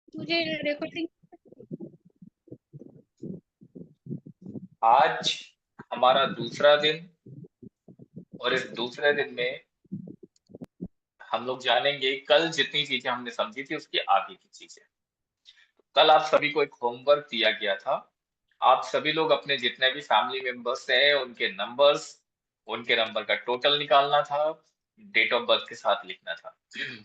तुझे रिकॉर्डिंग। आज हमारा दूसरा दिन, और इस दूसरे दिन में हम लोग जानेंगे कल जितनी चीजें हमने समझी थी उसके आगे की चीजें। कल आप सभी को एक होमवर्क दिया गया था। आप सभी लोग अपने जितने भी फैमिली मेंबर्स हैं उनके नंबर्स, उनके नंबर का टोटल निकालना था, डेट ऑफ बर्थ के साथ लिखना था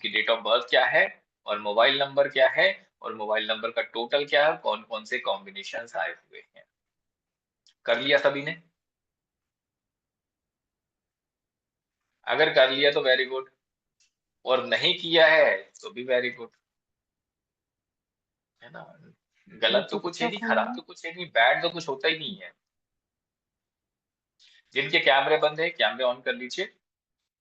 कि डेट ऑफ बर्थ क्या है और मोबाइल नंबर क्या है और मोबाइल नंबर का टोटल क्या है, कौन कौन से कॉम्बिनेशन आए हुए हैं। कर लिया सभी ने? अगर कर लिया तो वेरी गुड, और नहीं किया है तो भी वेरी गुड, है ना। ये गलत तो तो कुछ है नहीं, टफ खराब होगा। तो कुछ है नहीं, बैड तो कुछ होता ही नहीं है। जिनके कैमरे बंद है कैमरे ऑन कर लीजिए।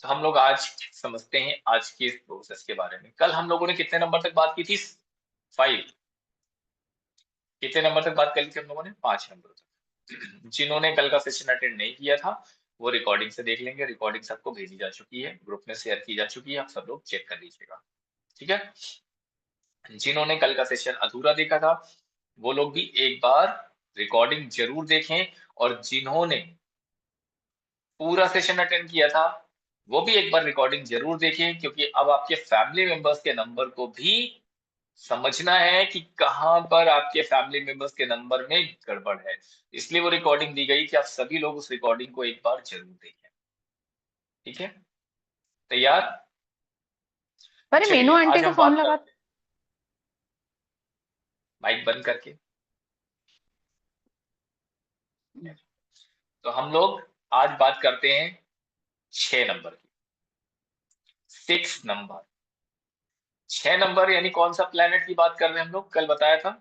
तो हम लोग आज समझते हैं आज के इस प्रोसेस के बारे में। कल हम लोगों ने कितने नंबर तक बात की थी? 5। कितने नंबर तक बात कर ली थी हम लोगों ने? 5 नंबर तक। जिन्होंने कल का सेशन अटेंड नहीं किया था वो रिकॉर्डिंग से देख लेंगे। रिकॉर्डिंग सबको भेजी जा चुकी है, ग्रुप में शेयर की जा चुकी है, आप सब लोग चेक कर लीजिएगा। ठीक है। जिन्होंने कल का सेशन अधूरा देखा था वो लोग भी एक बार रिकॉर्डिंग जरूर देखें, और जिन्होंने पूरा सेशन अटेंड किया था वो भी एक बार रिकॉर्डिंग जरूर देखें, क्योंकि अब आपके फैमिली मेंबर्स के नंबर को भी समझना है कि कहां पर आपके फैमिली मेंबर्स के नंबर में गड़बड़ है। इसलिए वो रिकॉर्डिंग दी गई कि आप सभी लोग उस रिकॉर्डिंग को एक बार जरूर देखें। ठीक है, तैयार? अरे मेनू चलिए आंटी आज को हम फोन बात लगा। करते हैं माइक बंद करके। तो हम लोग आज बात करते हैं 6 नंबर की। 6 नंबर, 6 नंबर यानी कौन सा प्लेनेट की बात कर रहे हैं हम लोग? कल बताया था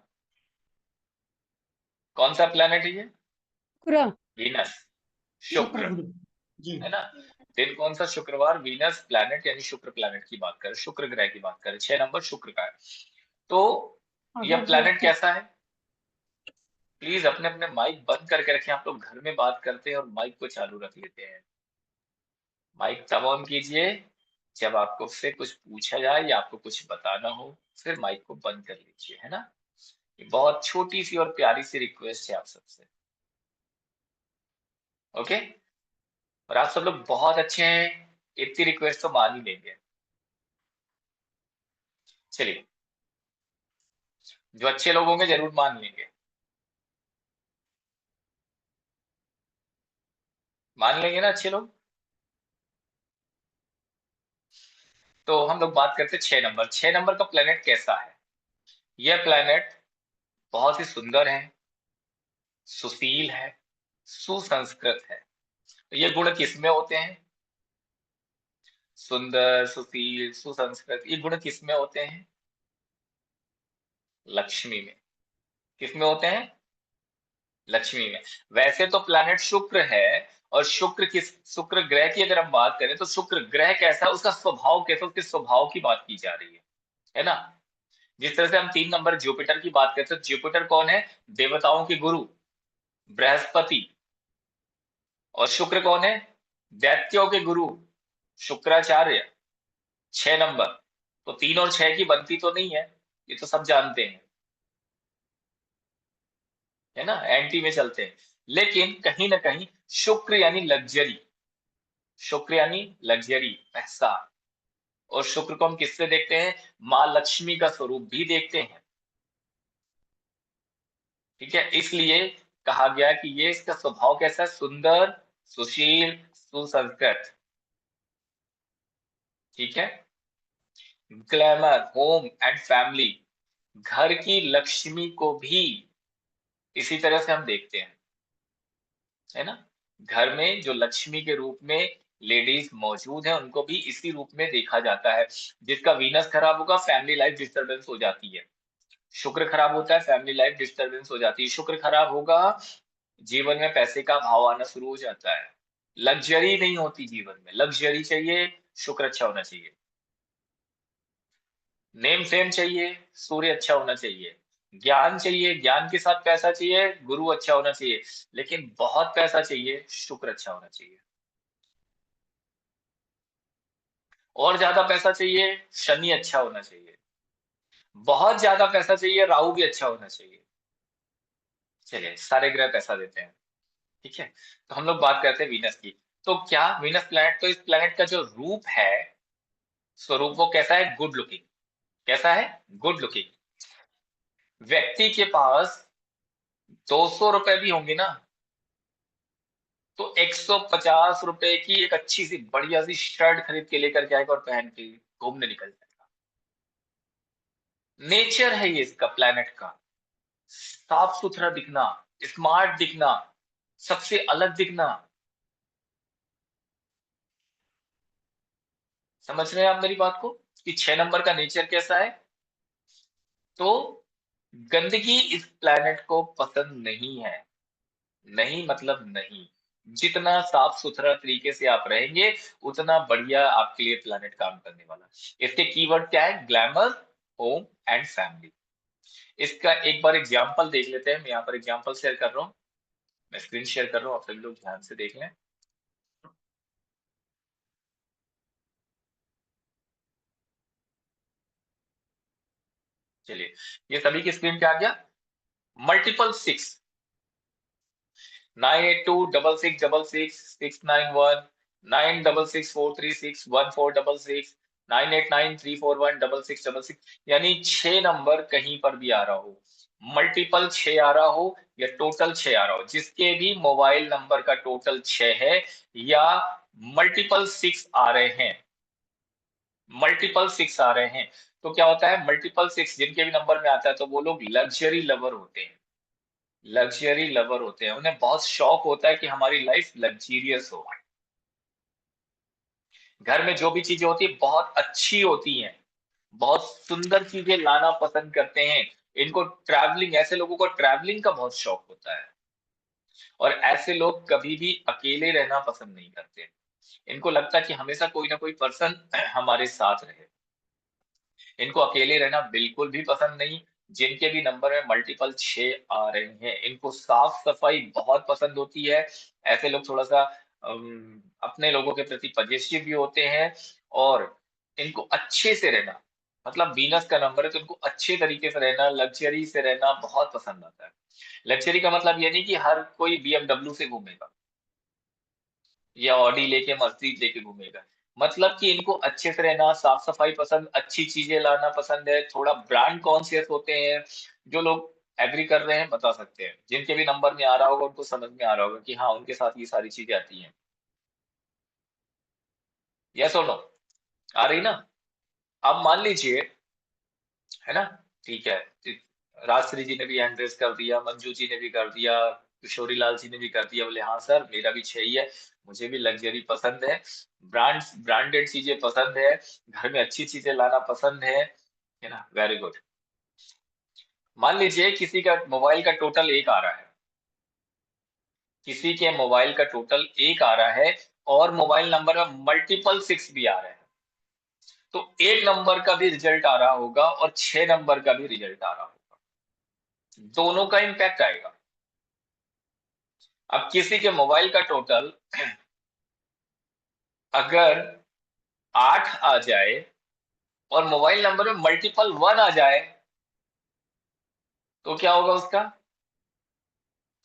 कौन सा प्लेनेट है ये? शुक्र। वीनस, शुक्र। शुक्र, जी। है ना। दिन कौन सा? शुक्रवार। वीनस प्लैनेट यानी शुक्र प्लैनेट की बात करें, शुक्र ग्रह की बात करें, 6 नंबर शुक्र का है। तो यह अगर प्लैनेट देखो। कैसा है? प्लीज अपने अपने माइक बंद करके रखें। आप लोग घर में बात करते हैं और माइक को चालू रख लेते हैं। माइक तब ऑन कीजिए जब आपको से कुछ पूछा जाए या आपको कुछ बताना हो, फिर माइक को बंद कर लीजिए, है ना। ये बहुत छोटी सी और प्यारी सी रिक्वेस्ट है आप सबसे। ओके। और आप सब लोग बहुत अच्छे हैं, इतनी रिक्वेस्ट तो मान ही लेंगे। चलिए, जो अच्छे लोग होंगे जरूर मान लेंगे। मान लेंगे ना अच्छे लोग? तो हम लोग बात करते हैं 6 नंबर। 6 नंबर का प्लेनेट कैसा है? यह प्लेनेट बहुत ही सुंदर है, सुशील है, सुसंस्कृत है। तो ये गुण किसमें होते हैं? सुंदर, सुशील, सुसंस्कृत, ये गुण किसमें होते हैं? लक्ष्मी में। किसमें होते हैं? लक्ष्मी में। वैसे तो प्लैनेट शुक्र है, और शुक्र ग्रह की अगर हम बात करें तो शुक्र ग्रह कैसा है, उसका स्वभाव कैसा, उसके स्वभाव की बात की जा रही है ना। जिस तरह से हम 3 नंबर जुपिटर की बात करते हैं, जुपिटर कौन है? देवताओं के गुरु, बृहस्पति। और शुक्र कौन है? दैत्यों के गुरु, शुक्राचार्य। 6 नंबर, तो 3 और 6 की बनती तो नहीं है, ये तो सब जानते हैं, है ना, एंटी में चलते हैं। लेकिन कहीं ना कहीं शुक्र यानी लग्जरी, शुक्र यानी लग्जरी, पैसा। और शुक्र को हम किससे देखते हैं? माँ लक्ष्मी का स्वरूप भी देखते हैं। ठीक है, इसलिए कहा गया कि ये इसका स्वभाव कैसा है? सुंदर, सुशील, सुसंस्कृत। ठीक है। ग्लैमर, होम एंड फैमिली, घर की लक्ष्मी को भी इसी तरह से हम देखते हैं, है ना। घर में जो लक्ष्मी के रूप में लेडीज मौजूद है उनको भी इसी रूप में देखा जाता है। जिसका वीनस खराब होगा फैमिली लाइफ डिस्टरबेंस हो जाती है। शुक्र खराब होता है फैमिली लाइफ डिस्टरबेंस हो जाती है। शुक्र खराब होगा जीवन में पैसे का अभाव आना शुरू हो जाता है। लग्जरी नहीं होती जीवन में, लग्जरी चाहिए, शुक्र अच्छा होना चाहिए। नेम फेम चाहिए, सूर्य अच्छा होना चाहिए। ज्ञान चाहिए, ज्ञान के साथ पैसा चाहिए, गुरु अच्छा होना चाहिए। लेकिन बहुत पैसा चाहिए, शुक्र अच्छा होना चाहिए। और ज्यादा पैसा चाहिए, शनि अच्छा होना चाहिए। बहुत ज्यादा पैसा चाहिए, राहु भी अच्छा होना चाहिए। चलिए सारे ग्रह पैसा देते हैं, ठीक है। तो हम लोग बात करते हैं वीनस की। तो क्या वीनस प्लैनेट, तो इस प्लैनेट का जो रूप है, स्वरूप वो कैसा है? Good looking. कैसा है? Good looking. व्यक्ति के पास 200 रुपए भी होंगे ना, तो 150 रुपए की एक अच्छी सी बढ़िया सी शर्ट खरीद के लेकर के आएगा और पहन के घूमने निकल जाएगा। नेचर है ये इसका, प्लैनेट का। साफ सुथरा दिखना, स्मार्ट दिखना, सबसे अलग दिखना। समझ रहे हैं आप मेरी बात को, कि 6 नंबर का नेचर कैसा है? तो गंदगी इस प्लैनेट को पसंद नहीं है। नहीं मतलब नहीं। जितना साफ सुथरा तरीके से आप रहेंगे, उतना बढ़िया आपके लिए प्लैनेट काम करने वाला। इसके कीवर्ड क्या है? Glamour, home and family. इसका एक बार एग्जाम्पल देख लेते हैं। मैं यहाँ पर एग्जाम्पल शेयर कर रहा हूँ, मैं स्क्रीन शेयर कर रहा हूँ, आप सभी लोग ध्यान से देख लें। चलिए, ये सभी की स्क्रीन पे आ गया। मल्टीपल 6, 9826666691, 9664361466, 9893416666, यानी 6 नंबर कहीं पर भी आ रहा हो, मल्टीपल 6 आ रहा हो या टोटल 6 आ रहा हो, जिसके भी मोबाइल नंबर का टोटल 6 है या मल्टीपल 6 आ रहे हैं, मल्टीपल 6 आ रहे हैं, तो क्या होता है? मल्टीपल 6 जिनके भी नंबर में आता है, तो वो लोग लग्जरी लवर होते हैं। लग्जरी लवर होते हैं, उन्हें बहुत शौक होता है कि हमारी लाइफ लग्जीरियस हो। घर में जो भी चीजें होती है बहुत अच्छी होती हैं, बहुत सुंदर चीजें लाना पसंद करते हैं। इनको ट्रैवलिंग, ऐसे लोगों को ट्रैवलिंग का बहुत शौक होता है, और ऐसे लोग कभी भी अकेले रहना पसंद नहीं करते। इनको लगता है कि हमेशा कोई ना कोई पर्सन हमारे साथ रहे। इनको अकेले रहना बिल्कुल भी पसंद नहीं। जिनके भी नंबर में मल्टीपल 6 आ रहे हैं, इनको साफ सफाई बहुत पसंद होती है। ऐसे लोग थोड़ा सा अपने लोगों के प्रति पजेसिव भी होते हैं, और इनको अच्छे से रहना, मतलब वीनस का नंबर है तो इनको अच्छे तरीके से रहना, लग्जरी से रहना बहुत पसंद आता है। लग्जरी का मतलब ये नहीं कि हर कोई BMW से घूमेगा या ऑडी लेके मर्सिडीज लेके घूमेगा। मतलब कि इनको अच्छे से रहना, साफ सफाई पसंद, अच्छी चीजें लाना पसंद है, थोड़ा ब्रांड कॉन्शियस होते हैं। जो लोग एग्री कर रहे हैं बता सकते हैं, जिनके भी नंबर में आ रहा होगा उनको समझ में आ रहा होगा कि हाँ उनके साथ ये सारी चीजें आती हैं। यस और नो? आ रही ना? अब मान लीजिए, है ना, ठीक है, राजश्री जी ने भी हैंड रेस कर दिया, मंजू जी ने भी कर दिया, किशोरी लाल जी ने भी कर दिया, बोले हाँ सर मेरा भी 6 ही है, मुझे भी लग्जरी पसंद है, ब्रांडेड चीजें पसंद है, घर में अच्छी चीजें लाना पसंद है ना, वेरी गुड। मान लीजिए किसी का मोबाइल का टोटल 1 आ रहा है, किसी के मोबाइल का टोटल 1 आ रहा है, और मोबाइल नंबर में मल्टीपल 6 भी आ रहे हैं, तो 1 नंबर का भी रिजल्ट आ रहा होगा और 6 नंबर का भी रिजल्ट आ रहा होगा, दोनों का इम्पैक्ट आएगा। अब किसी के मोबाइल का टोटल अगर 8 आ जाए और मोबाइल नंबर में मल्टीपल 1 आ जाए, तो क्या होगा उसका?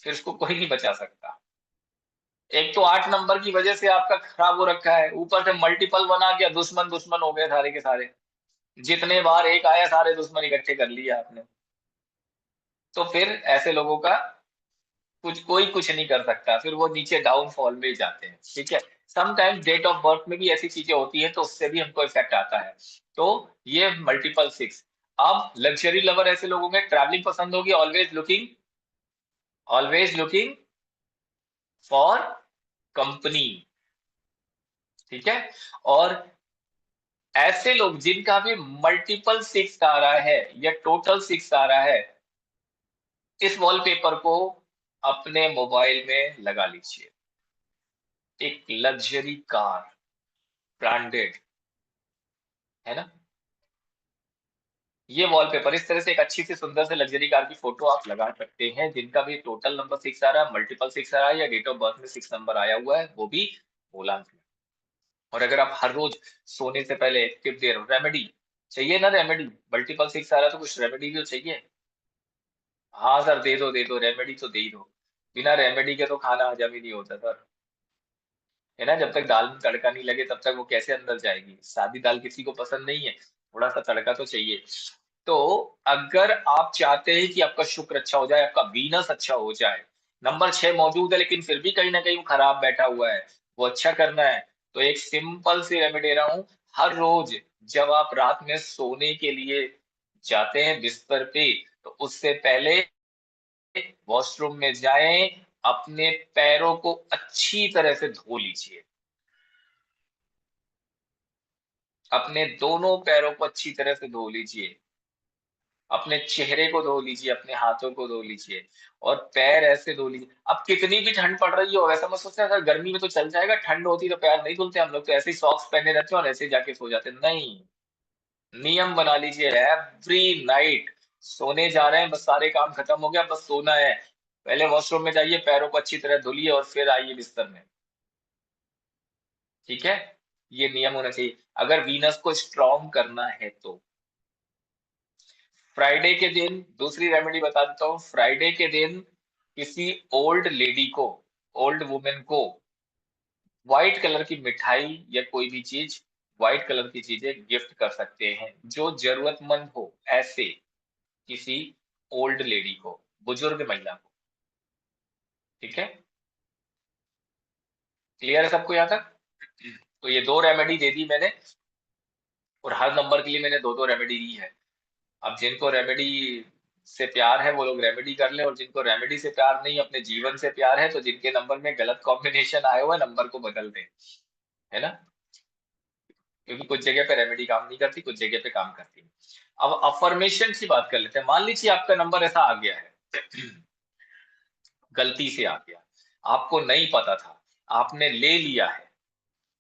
फिर उसको कोई नहीं बचा सकता। एक तो 8 नंबर की वजह से आपका खराब हो रखा है, ऊपर से मल्टीपल 1 आ गया, दुश्मन दुश्मन हो गए सारे के सारे। जितने बार एक आया सारे दुश्मन इकट्ठे कर लिए आपने। तो फिर ऐसे लोगों का कोई कुछ नहीं कर सकता, फिर वो नीचे डाउनफॉल में जाते हैं, ठीक है। समटाइम्स डेट ऑफ बर्थ में भी ऐसी चीजें होती है, तो उससे भी हमको इफेक्ट आता है। तो ये मल्टीपल 6। अब लग्जरी लवर ऐसे लोगों में ट्रैवलिंग पसंद होगी, ऑलवेज लुकिंग फॉर कंपनी, ठीक है। और ऐसे लोग जिनका भी मल्टीपल 6 आ रहा है या टोटल 6 आ रहा है, इस वॉलपेपर को अपने मोबाइल में लगा लीजिए। एक लग्जरी कार, ब्रांडेड, है ना, ये वॉलपेपर इस तरह से एक अच्छी सी सुंदर से लग्जरी कार की फोटो आप लगा सकते हैं, जिनका भी टोटल नंबर 6 आ रहा है, मल्टीपल 6 आ रहा है, या डेट ऑफ बर्थ में 6 नंबर आया हुआ है, वो भी मूलांक में। और अगर आप हर रोज सोने से पहले एक टिप दे रहे हो, रेमेडी, चाहिए ना रेमेडी, मल्टीपल 6 आ रहा तो कुछ रेमेडी भी तो चाहिए। हाँ सर दे दो रेमेडी तो दे ही दो, बिना रेमेडी के तो खाना हजम ही नहीं होता सर, है ना। जब तक दाल में तड़का नहीं लगे तब तक वो कैसे अंदर जाएगी, सादी दाल किसी को पसंद नहीं है, थोड़ा सा तड़का तो चाहिए। तो अगर आप चाहते हैं कि आपका शुक्र अच्छा हो जाए, आपका वीनस अच्छा हो जाए, नंबर 6 मौजूद है लेकिन फिर भी कहीं ना कहीं वो खराब बैठा हुआ है, वो अच्छा करना है, तो एक सिंपल सी रेमेडी दे रहा हूँ। हर रोज जब आप रात में सोने के लिए जाते हैं बिस्तर पे, तो उससे पहले वॉशरूम में जाएं, अपने पैरों को अच्छी तरह से धो लीजिए, अपने दोनों पैरों को अच्छी तरह से धो लीजिए, अपने चेहरे को धो लीजिए, अपने हाथों को धो लीजिए, और पैर ऐसे धो लीजिए। अब कितनी भी ठंड पड़ रही हो, वैसा मत सोचते अगर गर्मी में तो चल जाएगा, ठंड होती तो पैर नहीं धुलते हम लोग, तो ऐसे ही सॉक्स पहने रहते हैं और ऐसे ही जाके सो जाते, नहीं। नियम बना लीजिए, एवरी नाइट सोने जा रहे हैं, बस सारे काम खत्म हो गया, बस सोना है, पहले वॉशरूम में जाइए, पैरों को अच्छी तरह धुलिए और फिर आइए बिस्तर में, ठीक है। ये नियम होना चाहिए अगर वीनस को स्ट्रॉन्ग करना है तो। फ्राइडे के दिन दूसरी रेमेडी बता देता हूँ, फ्राइडे के दिन किसी ओल्ड लेडी को, ओल्ड वुमेन को व्हाइट कलर की मिठाई या कोई भी चीज, व्हाइट कलर की चीजें गिफ्ट कर सकते हैं, जो जरूरतमंद हो, ऐसे किसी ओल्ड लेडी को, बुजुर्ग महिला को, ठीक है। क्लियर है सबको यहाँ तक? तो ये दो रेमेडी दे दी मैंने, और हर नंबर के लिए मैंने दो दो रेमेडी दी है। अब जिनको रेमेडी से प्यार है वो लोग रेमेडी कर लें, और जिनको रेमेडी से प्यार नहीं, अपने जीवन से प्यार है, तो जिनके नंबर में गलत कॉम्बिनेशन आया हुआ है, नंबर को बदल दें, है ना। क्योंकि कुछ जगह पे रेमेडी काम नहीं करती, कुछ जगह पे काम करती है। अब अफर्मेशन की बात कर लेते हैं। मान लीजिए आपका नंबर ऐसा आ गया है, गलती से आ गया, आपको नहीं पता था, आपने ले लिया है,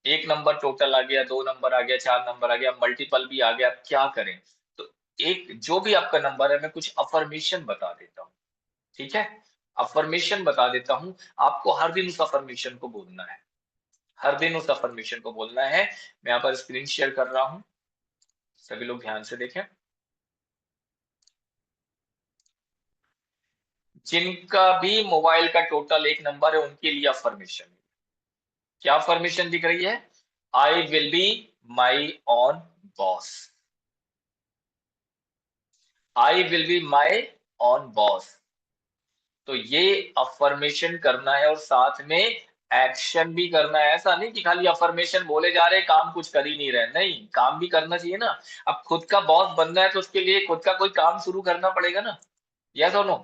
एक नंबर टोटल आ गया, दो नंबर आ गया, चार नंबर आ गया, मल्टीपल भी आ गया, क्या करें? तो एक जो भी आपका नंबर है, मैं कुछ अफर्मेशन बता देता हूँ, ठीक है। अफर्मेशन बता देता हूं, आपको हर दिन उस अफर्मेशन को बोलना है, हर दिन उस अफर्मेशन को बोलना है। मैं यहाँ पर स्क्रीन शेयर कर रहा हूं, सभी लोग ध्यान से देखें। जिनका भी मोबाइल का टोटल एक नंबर है उनके लिए अफर्मेशन, क्या अफर्मेशन दिख रही है? I will be my on boss, I will be my on boss. तो ये अफर्मेशन करना है और साथ में एक्शन भी करना है। ऐसा नहीं कि खाली अफर्मेशन बोले जा रहे, काम कुछ कर ही नहीं रहे, नहीं, काम भी करना चाहिए ना। अब खुद का बॉस बनना है तो उसके लिए खुद का कोई काम शुरू करना पड़ेगा ना, या दोनों।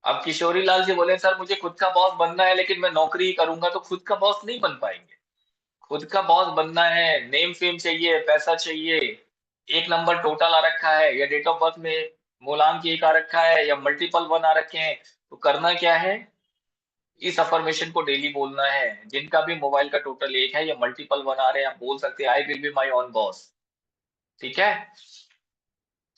अब किशोरी लाल जी बोले सर मुझे खुद का बॉस बनना है लेकिन मैं नौकरी ही करूंगा, तो खुद का बॉस नहीं बन पाएंगे। खुद का बॉस बनना है, नेम फेम चाहिए, पैसा चाहिए, एक नंबर टोटल आ रखा है, या डेट ऑफ बर्थ में मूलांक एक आ रखा है, या मल्टीपल वन आ रखे हैं, तो करना क्या है? इस अफर्मेशन को डेली बोलना है। जिनका भी मोबाइल का टोटल एक है या मल्टीपल वन आ रहे हैं, आप बोल सकते हैं आई will be my on boss, ठीक है।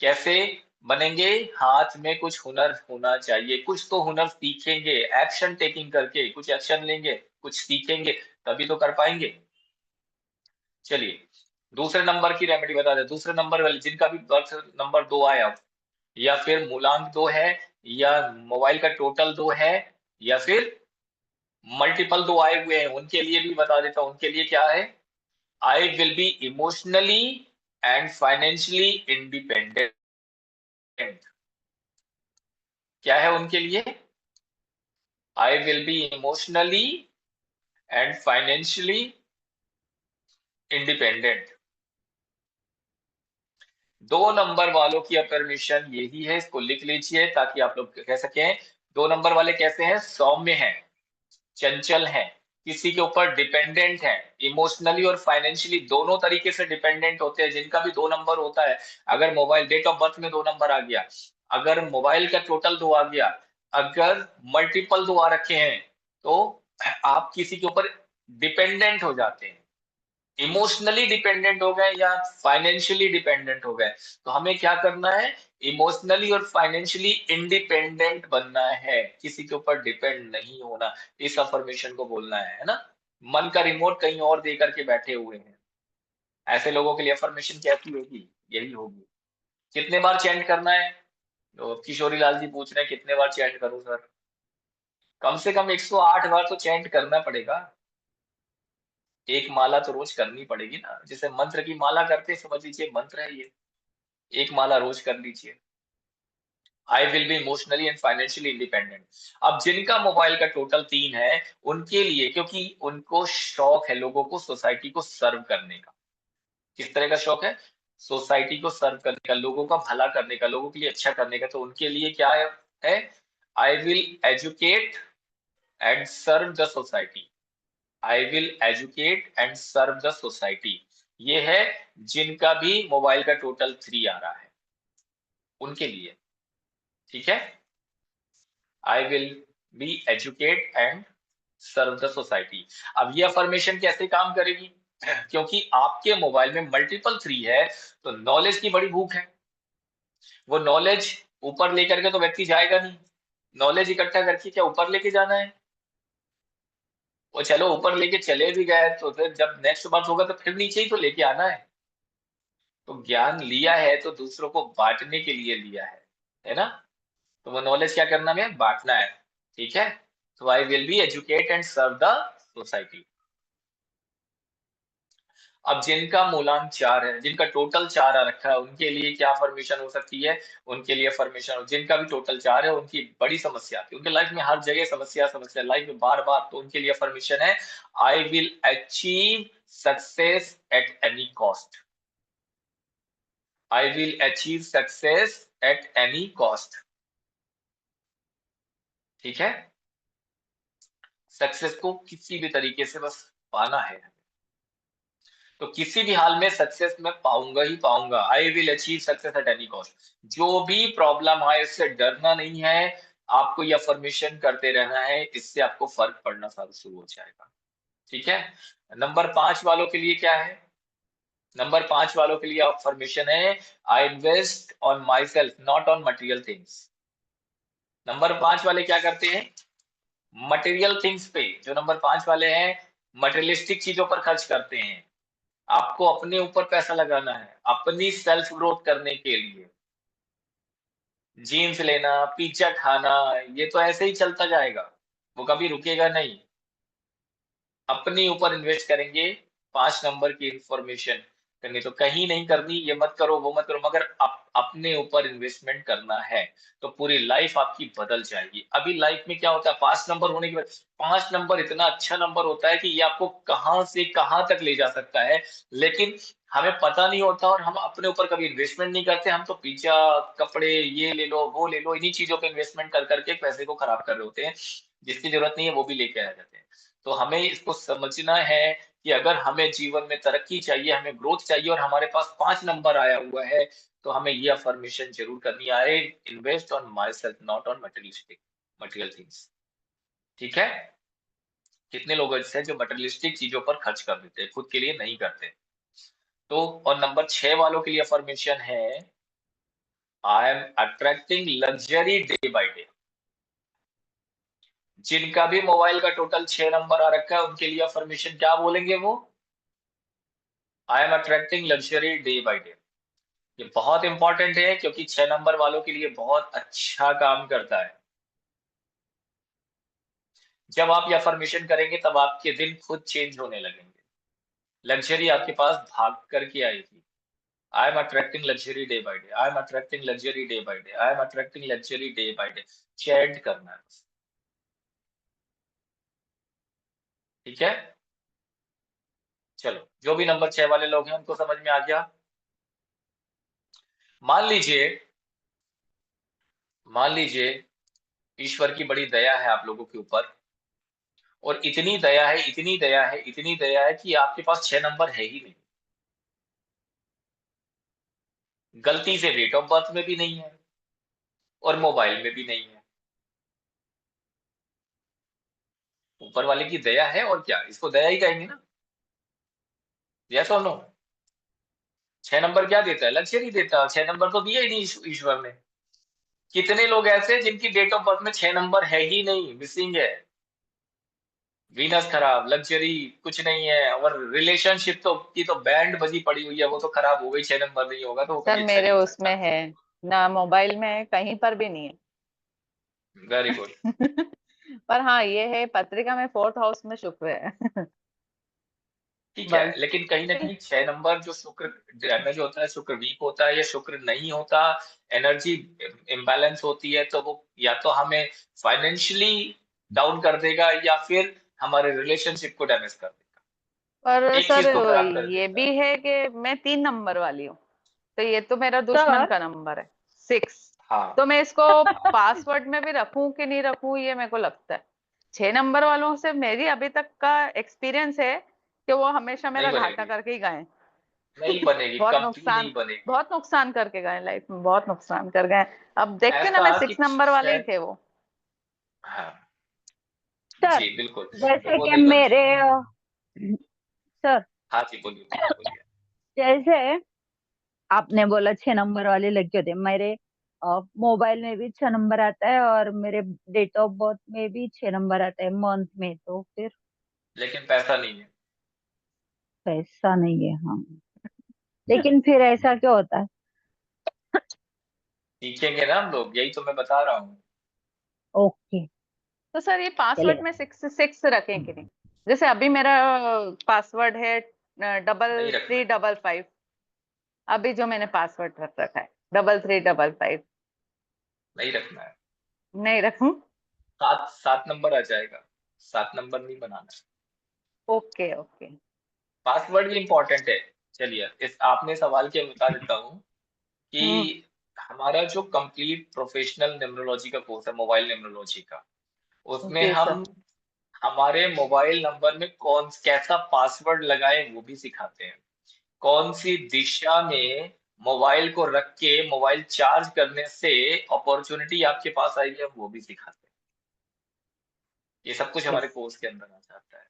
कैसे बनेंगे? हाथ में कुछ हुनर होना चाहिए, कुछ तो हुनर सीखेंगे, एक्शन टेकिंग करके कुछ एक्शन लेंगे, कुछ सीखेंगे, तभी तो कर पाएंगे। चलिए दूसरे नंबर की रेमेडी बता दे। दूसरे नंबर वाले जिनका भी बर्थ नंबर दो आया, या फिर मूलांक दो है, या मोबाइल का टोटल दो है, या फिर मल्टीपल दो आए हुए हैं, उनके लिए भी बता देता हूं। उनके लिए क्या है? I will B emotionally and financially independent. क्या है उनके लिए? आई will B emotionally and financially independent. दो नंबर वालों की अफर्मेशन यही है, इसको लिख लीजिए ताकि आप लोग कह सकें। दो नंबर वाले कैसे हैं? सौम्य हैं, चंचल हैं, किसी के ऊपर डिपेंडेंट है, इमोशनली और फाइनेंशियली दोनों तरीके से डिपेंडेंट होते हैं। जिनका भी दो नंबर होता है, अगर मोबाइल डेट ऑफ बर्थ में दो नंबर आ गया, अगर मोबाइल का टोटल दो आ गया, अगर मल्टीपल दो आ रखे हैं, तो आप किसी के ऊपर डिपेंडेंट हो जाते हैं, इमोशनली डिपेंडेंट हो गए या फाइनेंशियली डिपेंडेंट हो गए। तो हमें क्या करना है? इमोशनली और फाइनेंशियली इंडिपेंडेंट बनना है, किसी के ऊपर डिपेंड नहीं होना। इस अफर्मेशन को बोलना है ना। मन का रिमोट कहीं और दे करके बैठे हुए हैं। ऐसे लोगों के लिए अफर्मेशन कैसी होगी? यही होगी। कितने बार चैंट करना है? तो किशोरी लाल जी पूछ रहे हैं कितने बार चैंट करूं सर? कम से कम 108 बार तो चैंट करना पड़ेगा। एक माला तो रोज करनी पड़ेगी ना, जैसे मंत्र की माला करते हैं, समझ लीजिए मंत्र है ये। एक माला रोज कर लीजिए। आई will B emotionally and financially independent. अब जिनका मोबाइल का टोटल 3 है, उनके लिए, क्योंकि उनको शौक है लोगों को सोसाइटी को सर्व करने का। किस तरह का शौक है? सोसाइटी को सर्व करने का, लोगों का भला करने का, लोगों के लिए अच्छा करने का। तो उनके लिए क्या है? I will educate and serve the society. I will educate and serve the society. ये है जिनका भी मोबाइल का टोटल 3 आ रहा है, उनके लिए। ठीक है? I will be educate and serve the society. अब ये अफर्मेशन कैसे काम करेगी? क्योंकि आपके मोबाइल में मल्टीपल 3 है, तो नॉलेज की बड़ी भूख है। वो नॉलेज ऊपर लेकर के तो व्यक्ति जाएगा नहीं। नॉलेज इकट्ठा करके क्या ऊपर लेके जाना है? वो चलो ऊपर लेके चले भी गए, तो फिर जब नेक्स्ट बात होगा तो फिर नीचे ही तो लेके आना है। तो ज्ञान लिया है तो दूसरों को बांटने के लिए लिया है ना? तो वो नॉलेज क्या करना है? बांटना है। ठीक है? तो I will be educate and serve the society. अब जिनका मूलांक 4 है, जिनका टोटल 4 आ रखा है, उनके लिए क्या फॉर्मेशन हो सकती है? उनके लिए फॉर्मेशन, जिनका भी टोटल 4 है, उनकी बड़ी समस्या आती है, उनके लाइफ में हर जगह समस्या समस्या, लाइफ में बार बार। तो उनके लिए फॉर्मेशन है I will achieve success at any cost. I will achieve success at any cost. ठीक है? सक्सेस को किसी भी तरीके से बस पाना है। तो किसी भी हाल में सक्सेस मैं पाऊंगा ही पाऊंगा। I will achieve success at any cost. जो भी प्रॉब्लम आए उससे डरना नहीं है। आपको ये अफर्मेशन करते रहना है, इससे आपको फर्क पड़ना शुरू हो जाएगा। ठीक है? नंबर 5 वालों के लिए क्या है? नंबर 5 वालों के लिए अफर्मेशन है I invest on my self not on material things. Number 5 वाले क्या करते हैं? मटेरियल थिंग्स पे, जो नंबर 5 वाले हैं, मटेरियलिस्टिक चीजों पर खर्च करते हैं। आपको अपने ऊपर पैसा लगाना है, अपनी सेल्फ ग्रोथ करने के लिए। जीन्स लेना, पिज्जा खाना, ये तो ऐसे ही चलता जाएगा, वो कभी रुकेगा नहीं। अपने ऊपर इन्वेस्ट करेंगे। 5 नंबर की इंफॉर्मेशन करनी, तो कहीं नहीं करनी, ये मत करो वो मत करो, मगर अपने ऊपर इन्वेस्टमेंट करना है, तो पूरी लाइफ आपकी बदल जाएगी। अभी लाइफ में क्या होता है? 5 नंबर होने के बाद, 5 नंबर इतना अच्छा नंबर होता है कि ये आपको कहां से कहां तक ले जा सकता है, लेकिन हमें पता नहीं होता, और हम अपने ऊपर कभी इन्वेस्टमेंट नहीं करते। हम तो पिज्जा, कपड़े, ये ले लो वो ले लो, इन्हीं चीजों पे इन्वेस्टमेंट कर करके पैसे को खराब कर रहे होते हैं। जिसकी जरूरत नहीं है वो भी लेके आ जाते हैं। तो हमें इसको समझना है कि अगर हमें जीवन में तरक्की चाहिए, हमें ग्रोथ चाहिए, और हमारे पास 5 नंबर आया हुआ है, तो हमें ये अफर्मेशन जरूर करनी है, invest on my self not on materialistic material things. ठीक है? कितने लोग ऐसे हैं जो मटेरियलिस्टिक चीजों पर खर्च कर देते हैं, खुद के लिए नहीं करते। तो और नंबर 6 वालों के लिए अफर्मेशन है आई am attracting luxury day by day. जिनका भी मोबाइल का टोटल 6 नंबर आ रखा है, उनके लिए अफर्मेशन क्या बोलेंगे वो? आई am attracting luxury day by day. ये बहुत इंपॉर्टेंट है, क्योंकि 6 नंबर वालों के लिए बहुत अच्छा काम करता है। जब आप ये अफर्मेशन करेंगे तब आपके दिन खुद चेंज होने लगेंगे। लग्जरी आपके पास भाग करके आएगी। आई am attracting luxury day by day, I am attracting luxury day by day, I am attracting luxury day by day. Chat करना है। ठीक है? चलो, जो भी नंबर 6 वाले लोग हैं उनको समझ में आ गया। मान लीजिए, मान लीजिए ईश्वर की बड़ी दया है आप लोगों के ऊपर, और इतनी दया है, इतनी दया है, इतनी दया है कि आपके पास 6 नंबर है ही नहीं। गलती से डेट ऑफ बर्थ में भी नहीं है, और मोबाइल में भी नहीं है। ऊपर वाले की दया है, और क्या, इसको दया ही कहेंगे ना? यस और नो? 6 नंबर क्या देता है? लग्जरी देता है। 6 नंबर तो दिया ही नहीं ईश्वर ने। कितने लोग ऐसे हैं जिनकी डेट ऑफ बर्थ में 6 नंबर है ही नहीं, मिसिंग है? वीनस खराब, लग्जरी कुछ नहीं है, और रिलेशनशिप तो की तो बैंड बजी पड़ी हुई है, वो तो खराब हो गई, 6 नंबर नहीं होगा तो वो सर कभी अच्छा मेरे नहीं हो उसमें सकता। है, ना मोबाइल में है, कहीं पर भी नहीं वेरी गुड। है। पर हाँ ये है, पत्रिका में फोर्थ हाउस में शुक्र है। ठीक है, बस। लेकिन कहीं ना कहीं 6 नंबर जो शुक्र डैमेज होता है, शुक्र वीक होता है या शुक्र नहीं होता, एनर्जी इम्बैलेंस होती है, तो वो या तो हमें फाइनेंशियली डाउन कर देगा या फिर हमारे रिलेशनशिप को डैमेज कर देगा, पर एक सर चीज को खराब कर ये देता भी है। है कि मैं 3 नंबर वाली हूँ, तो ये तो मेरा दुश्मन सर का नंबर है, 6। हाँ, तो मैं इसको पासवर्ड में भी रखूं कि नहीं रखूं, ये मेरे को लगता है। 6 नंबर वालों से मेरी अभी तक का एक्सपीरियंस है कि वो हमेशा नहीं मेरा घाटा बनेगी, करके ही गए। नहीं बनेगी, बहुत कभी नुकसान, नहीं बनेगी। बहुत नुकसान करके गए लाइफ में, बहुत नुकसान कर गए। अब देखते ना, ऐसा मैं कि 6 नंबर वाले ही छह, थे वो। हाँ सर जी बिल्कुल, तो जैसे वो कि नहीं मेरे बनेगी। सर हाँ जी, बोलिए बोलिए बोलिए। जैसे आपने बोला 6 नंबर वाले लड़के होते हैं, मेरे मोबाइल में भी 6 नंबर आता है और मेरे डेट ऑफ बर्थ में भी 6 नंबर आता है मंथ में, तो फिर लेकिन पैसा नहीं है। पैसा नहीं है। हाँ, लेकिन फिर ऐसा क्यों होता है? सीखेंगे ना हम लोग, यही तो मैं बता रहा हूँ। ओके, तो सर ये पासवर्ड चलेगा। में 6 रखें कि नहीं? जैसे अभी मेरा पासवर्ड है डबल नहीं रखना थ्री है, डबल फाइव। अभी जो मैंने पासवर्ड रख रखा है 3355। नहीं रखना है। नहीं रखूं? 7 7 नंबर आ जाएगा, 7 नंबर नहीं बनाना है। Okay okay. पासवर्ड भी इम्पोर्टेंट है। चलिए, इस आपने सवाल के बता देता हूँ कि हम्म। हमारा जो कंप्लीट प्रोफेशनल न्यूमरोलॉजी का कोर्स है, मोबाइल न्यूमरोलॉजी का, उसमें जी हम सर। हमारे मोबाइल नंबर में कौन कैसा पासवर्ड लगाए वो भी सिखाते हैं। कौन सी दिशा में मोबाइल को रख के मोबाइल चार्ज करने से अपॉर्चुनिटी आपके पास आएगी, हम वो भी सिखाते हैं। ये सब कुछ हमारे यस। कोर्स के अंदर आ जाता है।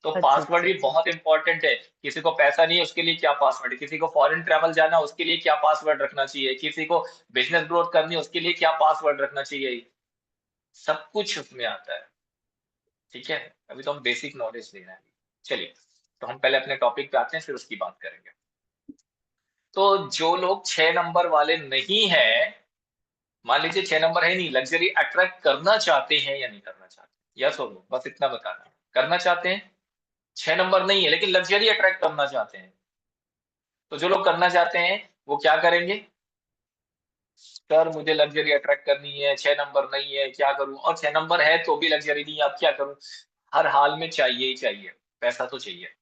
तो अच्छा पासवर्ड अच्छा भी अच्छा। बहुत इंपॉर्टेंट है। किसी को पैसा नहीं है उसके लिए क्या पासवर्ड है, किसी को फॉरेन ट्रैवल जाना है उसके लिए क्या पासवर्ड रखना चाहिए, किसी को बिजनेस ग्रोथ करनी है उसके लिए क्या पासवर्ड रखना चाहिए, सब कुछ उसमें आता है। ठीक है, अभी तो हम बेसिक नॉलेज ले रहे हैं। चलिए, तो हम पहले अपने टॉपिक पे आते हैं, फिर उसकी बात करेंगे। तो जो लोग 6 नंबर वाले नहीं है, मान लीजिए 6 नंबर है नहीं, लग्जरी अट्रैक्ट करना चाहते हैं या नहीं करना चाहते, यस और नो, बस इतना बताना। करना चाहते हैं, 6 नंबर नहीं है लेकिन लग्जरी अट्रैक्ट करना चाहते हैं, तो जो लोग करना चाहते हैं वो क्या करेंगे? सर मुझे लग्जरी अट्रैक्ट करनी है, 6 नंबर नहीं है, क्या करूं, और 6 नंबर है तो भी लग्जरी नहीं है, अब क्या करूं? हर हाल में चाहिए ही चाहिए, पैसा तो चाहिए।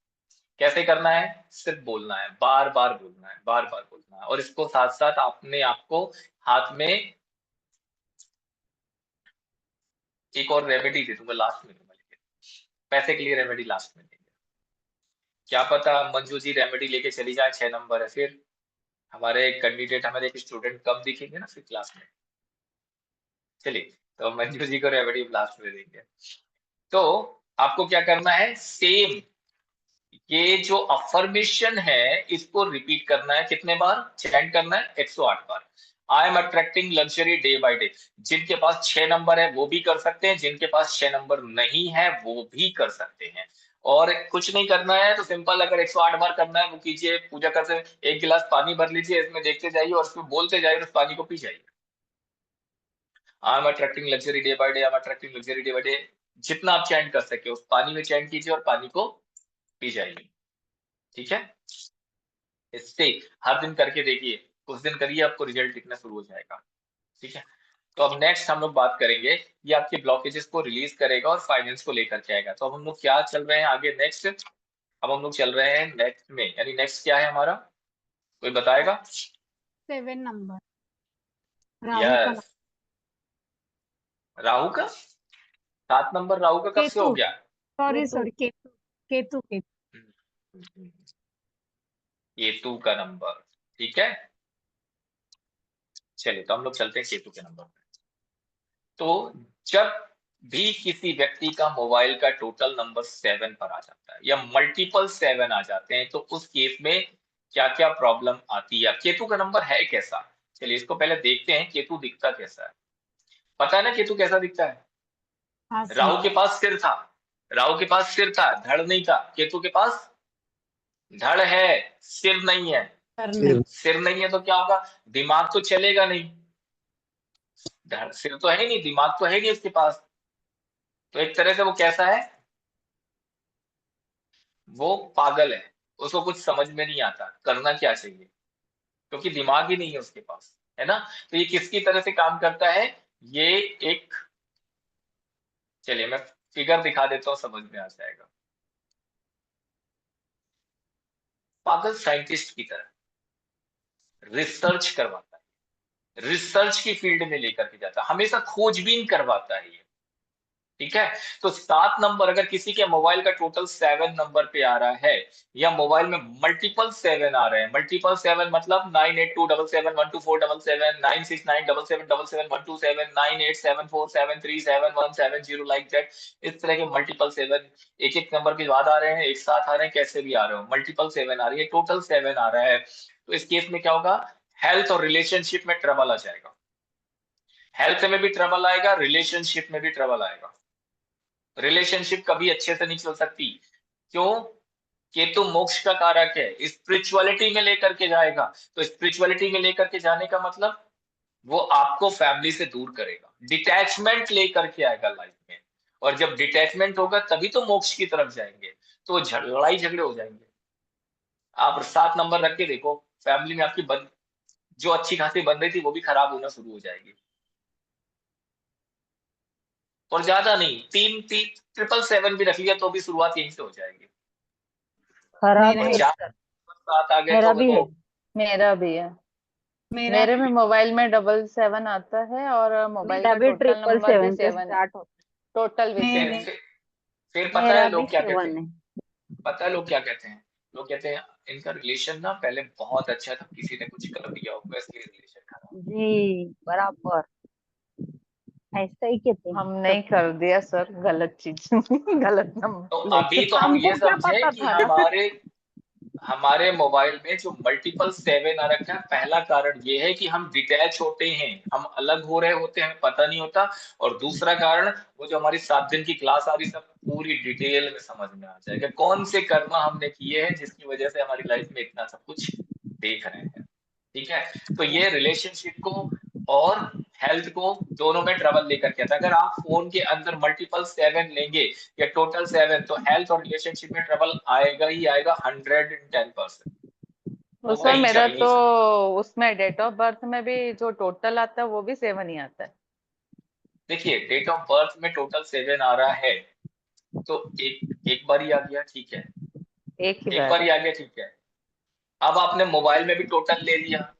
कैसे करना है? सिर्फ बोलना है, बार बार बोलना है, बार बार बोलना है, और इसको साथ साथ आपने आपको हाथ में एक और रेमेडी दे दूंगा, लास्ट में दूंगा, लेकिन पैसे के लिए रेमेडी लास्ट में देंगे। क्या पता मंजू जी रेमेडी लेके चली जाए, 6 नंबर है, फिर हमारे कैंडिडेट, हमारे एक स्टूडेंट कम दिखेंगे ना फिर क्लास में। चलिए, तो मंजू जी को रेमेडी लास्ट में देंगे। तो आपको क्या करना है, सेम ये जो अफर्मेशन है इसको रिपीट करना है, कितने बार चैंट करना है? 108 बार। I am attracting luxury day by day. जिनके पास 6 नंबर है वो भी कर सकते हैं, जिनके पास 6 नंबर नहीं है वो भी कर सकते हैं। और कुछ नहीं करना है, तो सिंपल, अगर 108 बार करना है वो कीजिए, पूजा करते हुए 1 गिलास पानी भर लीजिए, इसमें देखते जाइए और उसमें बोलते जाइए, उस पानी को पी जाइए। आई am attracting luxury day by day, I am attracting luxury day by day. जितना आप चैंट कर सके उस पानी में चैंट कीजिए और पानी को पी जाइए। ठीक है, इससे हर दिन करके देखिए, कुछ दिन करिए, आपको रिजल्ट दिखना शुरू हो जाएगा। ठीक है, तो अब नेक्स्ट हम लोग बात करेंगे, ये आपके ब्लॉकेजेस को रिलीज करेगा और फाइनेंस को लेकर के आएगा। तो अब हम लोग क्या चल रहे हैं आगे नेक्स्ट? अब हम लोग चल रहे हैं नेक्स्ट में, यानी नेक्स्ट क्या है हमारा, कोई बताएगा? 7 नंबर, राहु का यस, नंबर। राहु का 7 नंबर, राहु का कब से हो केतु, गया? सॉरी केतु। सॉरी, केतु केतु केतु। केतु का नंबर, ठीक है। चलिए, तो हम लोग चलते हैं केतु के नंबर पे। तो जब भी किसी व्यक्ति का मोबाइल का टोटल नंबर 7 पर आ जाता है या मल्टीपल 7 आ जाते हैं, तो उस केस में क्या क्या प्रॉब्लम आती है? केतु का नंबर है कैसा? चलिए इसको पहले देखते हैं, केतु दिखता कैसा है। पता है ना केतु कैसा दिखता है? हाँ सर। राहु के पास सिर था, राहु के पास सिर था, धड़ नहीं था। केतु के पास धड़ है, सिर नहीं है। करने सिर नहीं है तो क्या होगा, दिमाग तो चलेगा नहीं। धड़ सिर तो है ही नहीं, दिमाग तो है नहीं उसके पास। तो एक तरह से वो कैसा है, वो पागल है। उसको कुछ समझ में नहीं आता करना क्या चाहिए, क्योंकि दिमाग ही नहीं है उसके पास, है ना। तो ये किसकी तरह से काम करता है, ये एक, चलिए मैं फिगर दिखा देता हूँ, समझ में आ जाएगा। पागल साइंटिस्ट की तरह रिसर्च करवाता है, रिसर्च की फील्ड में लेकर के जाता है, हमेशा खोजबीन करवाता है ये। ठीक है। तो 7 नंबर अगर किसी के मोबाइल का टोटल 7 नंबर पे आ रहा है, या मोबाइल में मल्टीपल 7 आ रहे हैं, मल्टीपल 7 मतलब 9827712477, 9697777712, 9874737170 लाइक दैट। इस तरह के मल्टीपल 7 एक एक नंबर के बाद आ रहे हैं, एक साथ आ रहे हैं, कैसे भी आ रहे हो, मल्टीपल 7 आ रही है, टोटल 7 आ रहा है। तो इस केस में क्या होगा, हेल्थ और रिलेशनशिप में ट्रबल आ जाएगा। हेल्थ में भी ट्रबल आएगा, रिलेशनशिप में भी ट्रबल आएगा। रिलेशनशिप कभी अच्छे से नहीं चल सकती। क्यों, केतु मोक्ष का कारक है, स्पिरिचुअलिटी में लेकर के जाएगा। तो स्पिरिचुअलिटी में लेकर के जाने का मतलब वो आपको फैमिली से दूर करेगा, डिटैचमेंट लेकर के आएगा लाइफ में। और जब डिटैचमेंट होगा तभी तो मोक्ष की तरफ जाएंगे। तो लड़ाई झगड़े हो जाएंगे। आप 7 नंबर रख के देखो, फैमिली में आपकी जो अच्छी खासी बन रही थी वो भी खराब होना शुरू हो जाएगी। और ज्यादा नहीं, 777 भी रख लिया तो भी शुरुआत यहीं से हो जाएगी। खराब मेरा और है चार सर, सात आ गए मेरा तो भी है। मेरा भी है। मेरा मेरे में मोबाइल में 777 आता है और मोबाइल मेरा का भी टोटल नंबर भी 777 से 7 है, स्टार्ट होता टोटल भी फिर 7 मेरे है। फिर, फिर पता है मेरा भी लोग क्या कहते 7 हैं, है। पता है लोग क्या कहते हैं, लोग कहते हैं इनका रिलेशन ना पहले बहुत अच्छा था, किसी ने कुछ कर दिया होगा इसलिए रिलेशन खराब। जी बराबर, ऐसा ही कहते हैं हम सब। नहीं कर दिया सर गलत चीज गलत तो नंबर लेके। अभी तो हम हमको ये क्या समझे पता कि था ना। हमारे हमारे मोबाइल में जो मल्टीपल 7 आ रखा है, पहला कारण ये है कि हम डिटैच होते हैं, हम अलग हो रहे होते हैं, हमें पता नहीं होता। और दूसरा कारण, वो जो हमारी 7 दिन की क्लास आ रही, सब पूरी डिटेल में समझ में आ जाएगा कौन से कर्म हमने किए हैं जिसकी वजह से हमारी लाइफ में इतना सब कुछ देख रहे हैं। ठीक है। तो ये रिलेशनशिप को और हेल्थ को दोनों में ट्रबल लेकर के आता है। अगर आप फोन के अंदर मल्टीपल 7 लेंगे या टोटल 7, तो हेल्थ और रिलेशनशिप में ट्रबल आएगा ही आएगा, 110%। तो वो सर कहीं मेरा चल नहीं तो सकता। उसमें डेट ऑफ बर्थ में भी जो टोटल आता है वो भी 7 ही आता है। देखिए, डेट ऑफ बर्थ में टोटल 7 आ रहा है, तो एक एक बार ही आ गया, ठीक है। एक ही एक बार बार है। ही आ गया, ठीक है। अब आपने मोबाइल में भी टोटल ले लिया,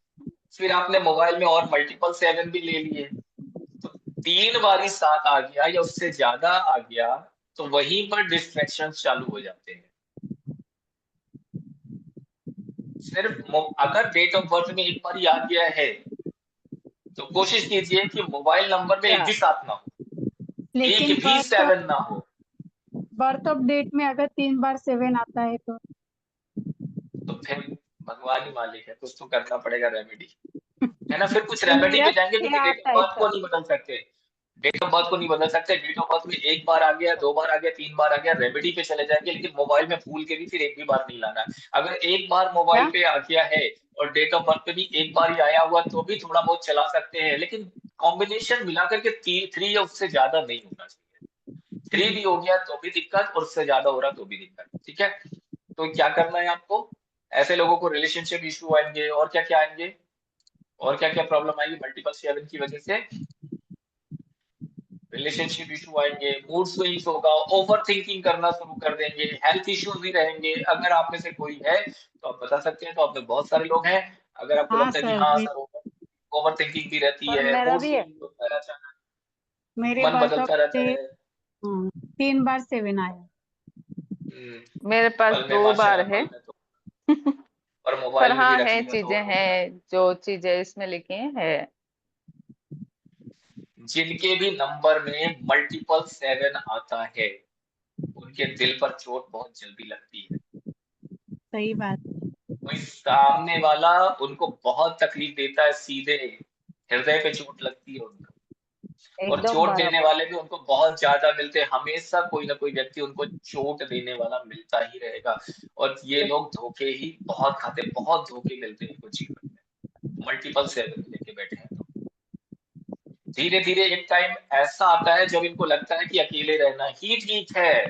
फिर आपने मोबाइल में और मल्टीपल 7 भी ले लिए, तो 3 बारी 7 आ गया या उससे ज्यादा आ गया, तो वहीं पर डिस्ट्रैक्शन चालू हो जाते हैं। अगर डेट ऑफ बर्थ में एक बार ही आ गया है, तो कोशिश कीजिए कि मोबाइल नंबर में एक क्या? भी 7 ना हो, लेकिन एक भी 7 ना हो। बर्थ ऑफ डेट में अगर 3 बार 7 आता है तो तो फिर भगवान ही मालिक है, कुछ तो करना पड़ेगा रेमेडी, है ना। फिर कुछ रेमेडी मेरा पे जाएंगे, 6 क्योंकि डेट आता ऑफ है बर्थ को सर। नहीं बदल सकते। डेट ऑफ बर्थ को नहीं बदल सकते, डेट ऑफ बर्थ में एक बार आ गया, 2 बार आ गया, 3 बार आ गया, रेमेडी पे चले जाएंगे, लेकिन मोबाइल में भूल के भी फिर एक भी बार नहीं लाना। अगर एक बार मोबाइल क्या? पे आ गया है और डेट ऑफ बर्थ पे भी एक बार ही आया हुआ, तो भी थोड़ा बहुत चला सकते हैं, लेकिन कॉम्बिनेशन मिलाकर के 3 या उससे ज्यादा नहीं होना चाहिए। 3 भी हो गया तो भी दिक्कत, और उससे ज्यादा हो रहा तो भी दिक्कत। ठीक है। तो क्या करना है आपको, ऐसे लोगों को रिलेशनशिप इशू आएंगे, और क्या क्या आएंगे, और क्या क्या प्रॉब्लम आएगी मल्टीपल 7 की वजह से। रिलेशनशिप इशू आएंगे, मूड स्विंग्स होगा, ओवर थिंकिंग करना शुरू कर देंगे, हेल्थ इश्यूज भी रहेंगे। अगर आप में से कोई है तो आप बता सकते हैं, तो आप में बहुत सारे लोग हैं। अगर आपको हाँ लगता है कि सर, हाँ सर, ओवर थिंकिंग भी रहती और है, मेरा मूड भी है। स्विंग होता है, अचानक मेरे मन बर्थ ऑफ बदलता रहता डेट है। 3 बार 7 आया। मेरे पास पल में 2 बार माशा, है। पल में तो, और पर मोबाइल में भी हाँ रख है, लिया तो चीजें हो गया। हैं जो चीजें इसमें लिखी हैं है। जिनके भी नंबर में मल्टीपल 7 आता है, उनके दिल पर चोट बहुत जल्दी लगती है। सही बात। कोई सामने वाला उनको बहुत तकलीफ देता है, सीधे हृदय पे चोट लगती है उनको। और एकदम चोट देने बराबर। वाले भी उनको बहुत ज्यादा मिलते हैं, हमेशा कोई ना कोई व्यक्ति उनको चोट देने वाला मिलता ही रहेगा। और ये लोग धोखे ही बहुत खाते, बहुत धोखे मिलते हैं इनको जीवन में, मल्टीपल 7 लेके बैठे हैं तो धीरे धीरे एक टाइम ऐसा आता है जब इनको लगता है कि अकेले रहना ही ठीक है,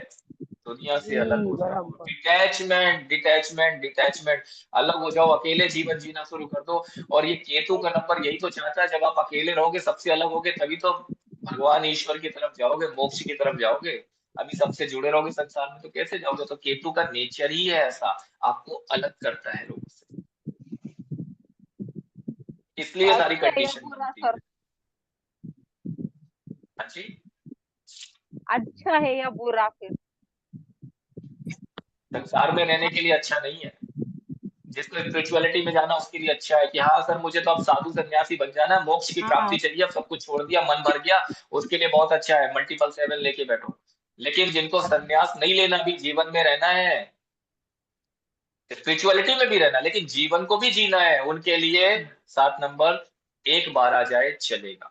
दुनिया से अलग जी हो जाओ, बराबर। डिटैचमेंट डिटैचमेंट डिटैचमेंट, अलग हो जाओ, अकेले जीवन जीना शुरू कर दो। और ये केतु का नंबर यही तो चाहता है, जब आप अकेले रहोगे, सबसे अलग होगे, तभी तो भगवान ईश्वर की तरफ जाओगे, मोक्ष की तरफ जाओगे। अभी सबसे जुड़े रहोगे संसार में तो कैसे जाओगे? तो केतु का नेचर ही है ऐसा, आपको अलग करता है लोगों से, इसलिए सारी अच्छा है या कंडीशन बुरा बनती सर? है। हाँ जी, अच्छा है या बुरा फिर? संसार में रहने के लिए अच्छा नहीं है, जिसको स्पिरिचुअलिटी में जाना उसके लिए अच्छा है कि हाँ सर मुझे तो अब साधु सन्यासी बन जाना है, मोक्ष की हाँ प्राप्ति चाहिए, अब सब कुछ छोड़ दिया, मन भर गया, उसके लिए बहुत अच्छा है, मल्टीपल 7 लेके बैठो। लेकिन जिनको सन्यास नहीं लेना, भी जीवन में रहना है, स्पिरिचुअलिटी में भी रहना, लेकिन जीवन को भी जीना है, उनके लिए 7 नंबर एक बार आ जाए चलेगा,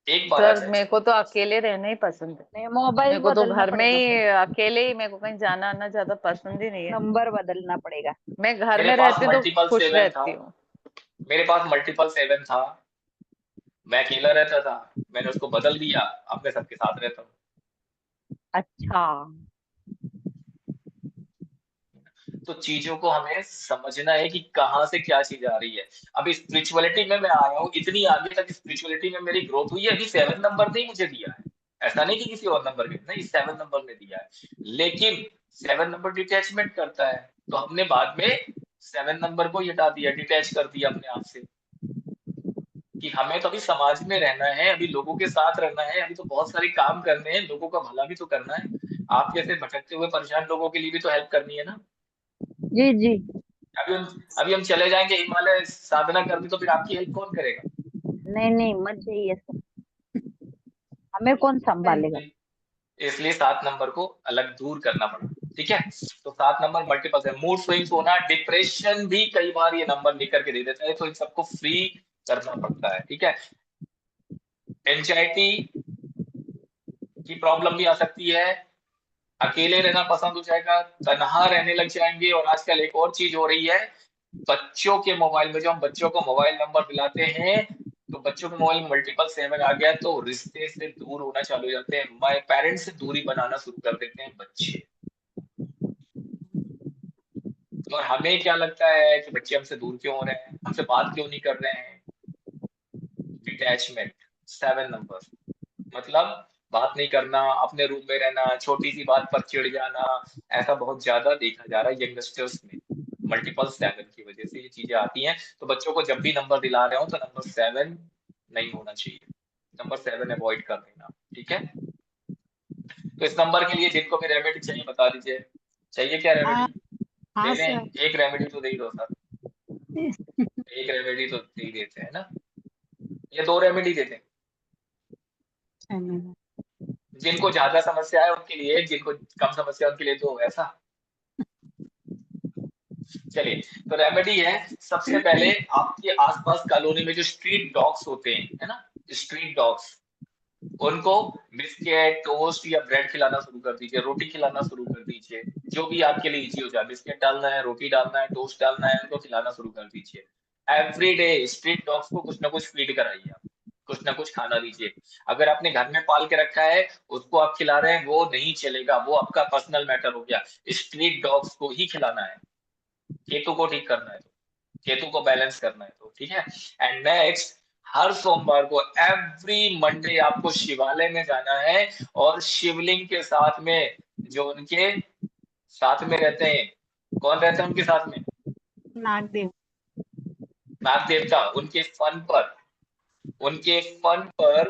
एक बार आ सर जाए मेरे को चलेगा। तो अकेले रहना ही पसंद है। नहीं, मोबाइल मेरे को तो बदलना घर में पड़ेगा ही फिर। अकेले ही, मेरे को कहीं जाना आना ज्यादा पसंद ही नहीं है। नंबर बदलना पड़ेगा। मैं घर मेरे में पास रहती तो मल्टीपल खुश 7 था, रहती हूँ। मेरे पास मल्टीपल 7 था, मैं अकेला रहता था, मैंने उसको बदल दिया, अब मैं सबके साथ रहता हूँ। अच्छा। तो चीजों को हमें समझना है कि कहाँ से क्या चीज आ रही है। अभी स्पिरिचुअलिटी में मैं आया हूँ, इतनी आगे तक स्पिरिचुअलिटी में मेरी ग्रोथ हुई है, अभी 7 नंबर ने ही मुझे दिया है, ऐसा नहीं कि किसी और नंबर के, नहीं 7 नंबर ने दिया है। लेकिन 7 नंबर डिटैचमेंट करता है, तो हमने बाद में 7 नंबर को ही हटा दिया, डिटैच कर दिया अपने आप से, कि हमें तो अभी समाज में रहना है, अभी लोगों के साथ रहना है, अभी तो बहुत सारे काम करने हैं, लोगों का भला भी तो करना है, आप जैसे भटकते हुए परेशान लोगों के लिए भी तो हेल्प करनी है ना। जी जी। अभी हम चले जाएंगे हिमालय साधना करने, तो फिर आपकी हेल्प कौन करेगा? नहीं नहीं, मत जाइए सर, हमें कौन संभालेगा? इसलिए 7 नंबर को अलग दूर करना पड़ा, ठीक है। तो 7 नंबर मल्टीपल है, मूड स्विंग्स होना, डिप्रेशन भी कई बार ये नंबर लेकर के दे देता है, तो इन सबको फ्री करना पड़ता है, ठीक है। एंजाइटी की प्रॉब्लम भी आ सकती है, अकेले रहना पसंद हो जाएगा, तनहा रहने लग जाएंगे। और आजकल एक और चीज हो रही है, बच्चों के मोबाइल में, जो हम बच्चों को मोबाइल नंबर दिलाते हैं, तो बच्चों के मोबाइल में मल्टीपल 7 आ गया, तो रिश्ते से दूर होना चालू हो जाते हैं, माय पेरेंट्स से दूरी बनाना शुरू कर देते हैं बच्चे। और हमें क्या लगता है कि बच्चे हमसे दूर क्यों हो रहे हैं, हमसे बात क्यों नहीं कर रहे हैं? डिटैचमेंट 7 नंबर मतलब बात नहीं करना, अपने रूम में रहना, छोटी सी बात पर चिढ़ जाना, ऐसा बहुत ज्यादा देखा जा रहा है यंगस्टर्स में, मल्टीपल 7 की वजह से ये चीजें आती हैं। तो बच्चों को जब भी नंबर दिला रहे हो तो नंबर 7 नहीं होना चाहिए, नंबर 7 अवॉइड कर देना, ठीक है। तो इस नंबर के लिए जिनको भी रेमेडी चाहिए बता दीजिए, चाहिए क्या हाँ रेमेडी? हाँ दे दें, सर। एक रेमेडी तो दे ही दो सर, एक रेमेडी तो दे ही देते हैं ना, या 2 रेमेडी देते हैं। धन्यवाद। जिनको ज्यादा समस्या है उनके लिए एक, जिनको कम समस्या है उनके लिए 2, ऐसा। चलिए, तो रेमेडी है, सबसे पहले आपके आसपास कॉलोनी में जो स्ट्रीट डॉग्स होते हैं, है ना, स्ट्रीट डॉग्स, उनको बिस्किट टोस्ट या ब्रेड खिलाना शुरू कर दीजिए, रोटी खिलाना शुरू कर दीजिए, जो भी आपके लिए इजी हो जाए, बिस्किट डालना है, रोटी डालना है, टोस्ट डालना है, उनको खिलाना शुरू कर दीजिए। एवरी डे स्ट्रीट डॉग्स को कुछ ना कुछ फीड कराइए आप, कुछ ना कुछ खाना दीजिए। अगर आपने घर में पाल के रखा है, उसको आप खिला रहे हैं, वो नहीं चलेगा, वो आपका पर्सनल मैटर हो गया, स्ट्रीट डॉग्स को ही खिलाना है। केतु को ठीक करना है तो, केतु को बैलेंस करना है तो, ठीक है। एंड नेक्स्ट, हर सोमवार को एवरी मंडे आपको शिवालय में जाना है, और शिवलिंग के साथ में जो उनके साथ में रहते हैं, कौन रहता है उनके साथ में? नागदेव। नाग देवता, उनके फन पर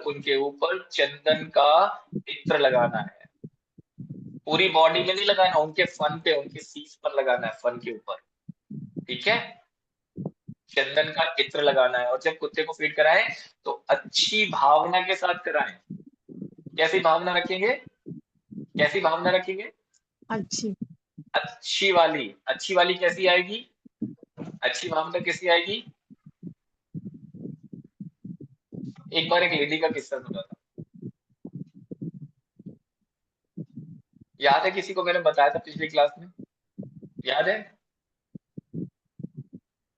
उनके ऊपर चंदन का इत्र लगाना है, पूरी बॉडी में नहीं लगाना, उनके फन पे, उनके सीस पर लगाना है, फन के ऊपर, ठीक है। चंदन का इत्र लगाना है, और जब कुत्ते को फीड कराएं तो अच्छी भावना के साथ कराएं। कैसी भावना रखेंगे? कैसी भावना रखेंगे? अच्छी। अच्छी वाली कैसी आएगी? अच्छी भावना कैसी आएगी? एक बार एक लेडी का किस्सा सुना था, याद है किसी को? मैंने बताया था पिछली क्लास में, याद है?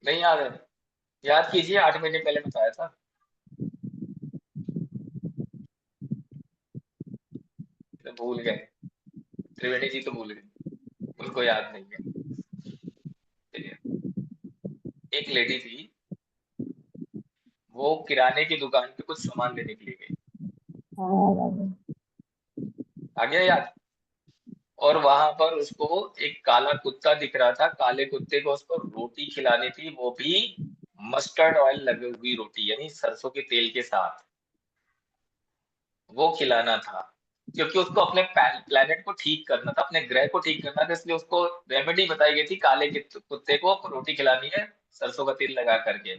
नहीं याद है? याद कीजिए, 8 महीने पहले बताया था। तो भूल गए, त्रिवेणी जी तो भूल गए, उनको याद नहीं है। चलिए, एक लेडी थी, वो किराने की दुकान पे कुछ सामान लेने के लिए गई। आ गया याद? और वहां पर उसको एक काला कुत्ता दिख रहा था, काले कुत्ते को उसको रोटी खिलानी थी, वो भी मस्टर्ड ऑयल लगी हुई रोटी, यानी सरसों के तेल के साथ वो खिलाना था, क्योंकि उसको अपने प्लेनेट को ठीक करना था, अपने ग्रह को ठीक करना था, इसलिए उसको रेमेडी बताई गई थी, काले कुत्ते को रोटी खिलानी है सरसों का तेल लगा करके।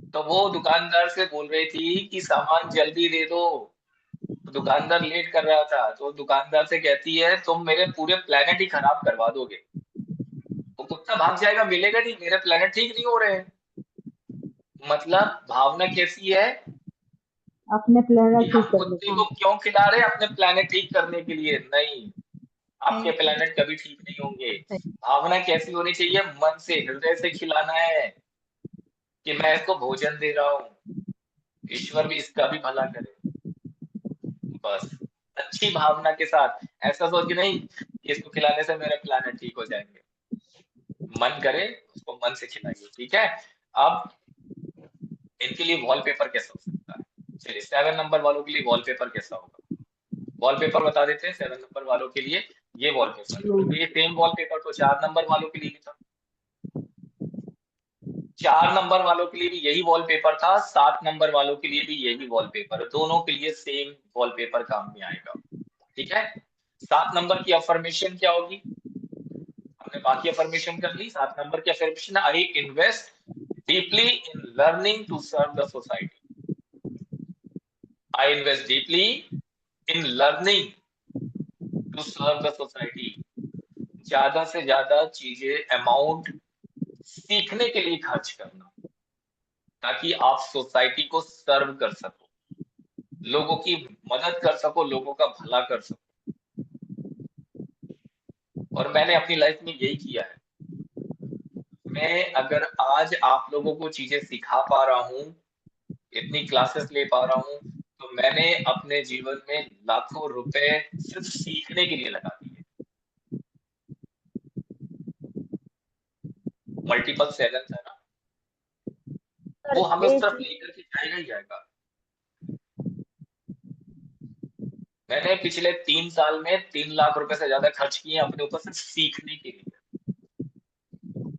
तो वो दुकानदार से बोल रही थी कि सामान जल्दी दे दो, दुकानदार लेट कर रहा था। तो दुकानदार से कहती है तुम मेरे पूरे प्लेनेट ही खराब करवा दोगे। वो कुत्ता भाग जाएगा, मिलेगा नहीं, मेरे प्लेनेट ठीक नहीं हो रहे हैं। मतलब भावना कैसी है अपने कि प्लेनेट हम ठीक कर कुत्ते लेते को क्यों खिला रहे हैं? अपने प्लेनेट ठीक करने के लिए नहीं, आपके प्लेनेट कभी ठीक नहीं होंगे। भावना कैसी होनी चाहिए? मन से, हृदय से खिलाना है कि मैं इसको भोजन दे रहा हूँ, ईश्वर भी इसका भी भला करे। बस अच्छी भावना के साथ, ऐसा सोच के नहीं कि इसको खिलाने से मेरे प्लेनेट ठीक हो जाएंगे। मन करे उसको मन से खिलाइए, ठीक है? अब इनके लिए वॉलपेपर कैसा हो सकता है? चलिए 7 नंबर वालों के लिए वॉलपेपर कैसा होगा, वॉलपेपर बता देते हैं 7 नंबर वालों के लिए। ये वॉलपेपर, तो ये सेम वॉलपेपर तो 4 नंबर वालों के लिए भी था, 4 नंबर वालों के लिए भी यही वॉलपेपर था, 7 नंबर वालों के लिए भी यही वॉलपेपर, दोनों के लिए सेम वॉलपेपर काम में आएगा, ठीक है? 7 नंबर की अफर्मेशन क्या होगी? हमने बाकी अफर्मेशन कर ली, 7 नंबर की affirmation, I invest deeply in learning to serve the society. I invest deeply in learning to serve the society। ज्यादा से ज्यादा चीजें, अमाउंट सीखने के लिए खर्च करना, ताकि आप सोसाइटी को सर्व कर सको, लोगों की मदद कर सको, लोगों का भला कर सको। और मैंने अपनी लाइफ में यही किया है। मैं अगर आज आप लोगों को चीजें सिखा पा रहा हूँ, इतनी क्लासेस ले पा रहा हूँ, तो मैंने अपने जीवन में लाखों रुपए सिर्फ सीखने के लिए लगा दिए। मल्टीपल 7 है ना, वो हमें उस तरफ लेकर के जाएगा ही जाएगा। मैंने पिछले 3 साल में 3 लाख रुपए से ज्यादा खर्च किए अपने ऊपर सिर्फ सीखने के लिए,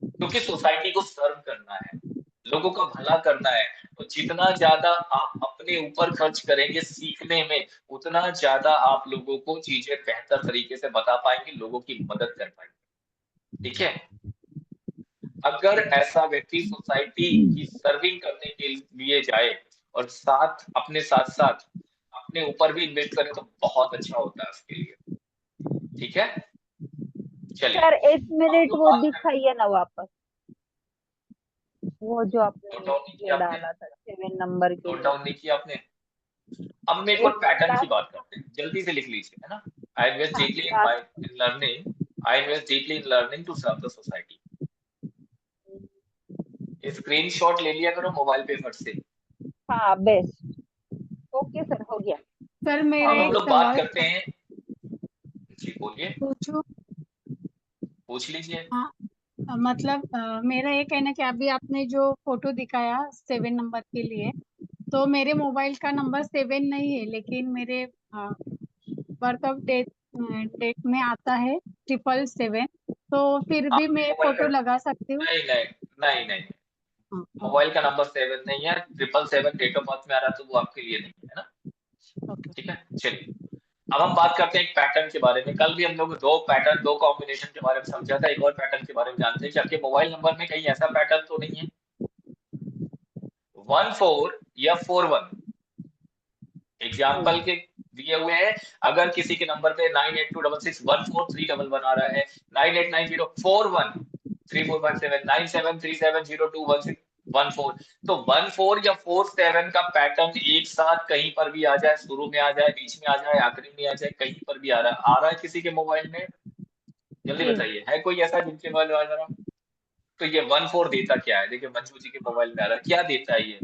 क्योंकि सोसाइटी को सर्व करना है, लोगों का भला करना है। तो जितना ज्यादा आप अपने ऊपर खर्च करेंगे सीखने में, उतना ज्यादा आप लोगों को चीजें बेहतर तरीके से बता पाएंगे, लोगों की मदद कर पाएंगे, ठीक है? अगर ऐसा व्यक्ति सोसाइटी की सर्विंग करने के लिए जाए और साथ अपने साथ साथ अपने ऊपर भी इन्वेस्ट करे, तो बहुत अच्छा होता है उसके लिए, ठीक है? चलिए सर 1 मिनट लोग वो बात करते दिखाइए ना वापस, वो जो आपने नोट डाउन नहीं ये किया आपने? डाला था 7 नंबर के नोट लिए। डाउन नहीं किया आपने? अब हम एक और पैटर्न की लास्ट, बात करते हैं, जल्दी से लिख लीजिए, है ना? आई इन्वेस्ट हाँ deeply in my last, in learning, I invest deeply in learning to serve the society. Screenshot ले लिया करो मोबाइल पेपर से। हाँ बेस्ट, ओके सर हो गया। सर अब मेरा हम एक लोग बात सवाल करते हैं, जी बोलिए, पूछूं? पूछ लीजिए। हाँ, मतलब मेरा ये कहना कि अभी आपने जो फोटो दिखाया 7 नंबर के लिए, तो मेरे मोबाइल का नंबर 7 नहीं है, लेकिन मेरे बर्थ ऑफ डेट में आता है 777। तो फिर भी आपके मैं मोबाइल का, फोटो लगा सकती हूँ? नहीं नहीं नहीं नहीं, हाँ, मोबाइल का नंबर 7 नहीं है, 777 डेट ऑफ बर्थ में आ रहा है, तो वो आपके लिए नहीं है ना, ओके। ठीक है? चलिए अब हम बात करते हैं एक पैटर्न के बारे में। कल भी हम लोग दो पैटर्न, दो कॉम्बिनेशन के बारे में समझा था, एक और पैटर्न के बारे में जानते हैं कि आपके मोबाइल नंबर में कहीं ऐसा पैटर्न तो नहीं है 14 या 41। एग्जाम्पल के दिए हुए हैं, अगर किसी के नंबर पे 9826614311 आ रहा है, 9890413457 97370216, 14। तो 14 या 47 का पैटर्न एक साथ कहीं पर भी आ जाए, शुरू में आ जाए, बीच में आ जाए, आखिरी में आ जाए, कहीं पर भी आ रहा है किसी के मोबाइल में? जल्दी जी। बताइए, है कोई ऐसा जिनके मोबाइल में आ रहा? तो ये 14 देता क्या है? देखिए मंजू जी के मोबाइल में आ रहा है, क्या देता है ये?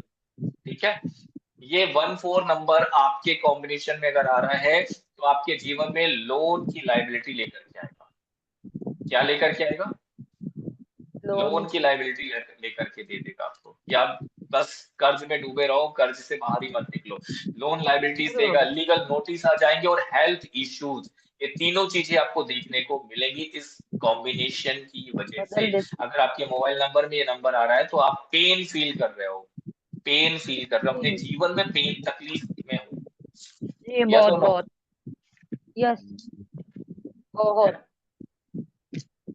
ठीक है, ये 14 नंबर आपके कॉम्बिनेशन में अगर आ रहा है तो आपके जीवन में लोन की लायबिलिटी लेकर के आएगा। क्या लेकर के आएगा? लोन की लायबिलिटी लेकर के दे देगा आपको। क्या बस कर्ज में डूबे रहो, कर्ज से बाहर ही मत निकलो। लोन लायबिलिटीज देगा, लीगल नोटिस आ जाएंगे और हेल्थ इश्यूज, ये तीनों चीजें आपको देखने को मिलेंगी इस कॉम्बिनेशन की वजह से। बदल देते। अगर आपके मोबाइल नंबर में ये नंबर आ रहा है तो आप पेन फील कर रहे हो, पेन फील कर रहे हो, अपने जीवन में पेन, तकलीफ में हो। जी यस बहुत और नो? बहुत। यस बहुत।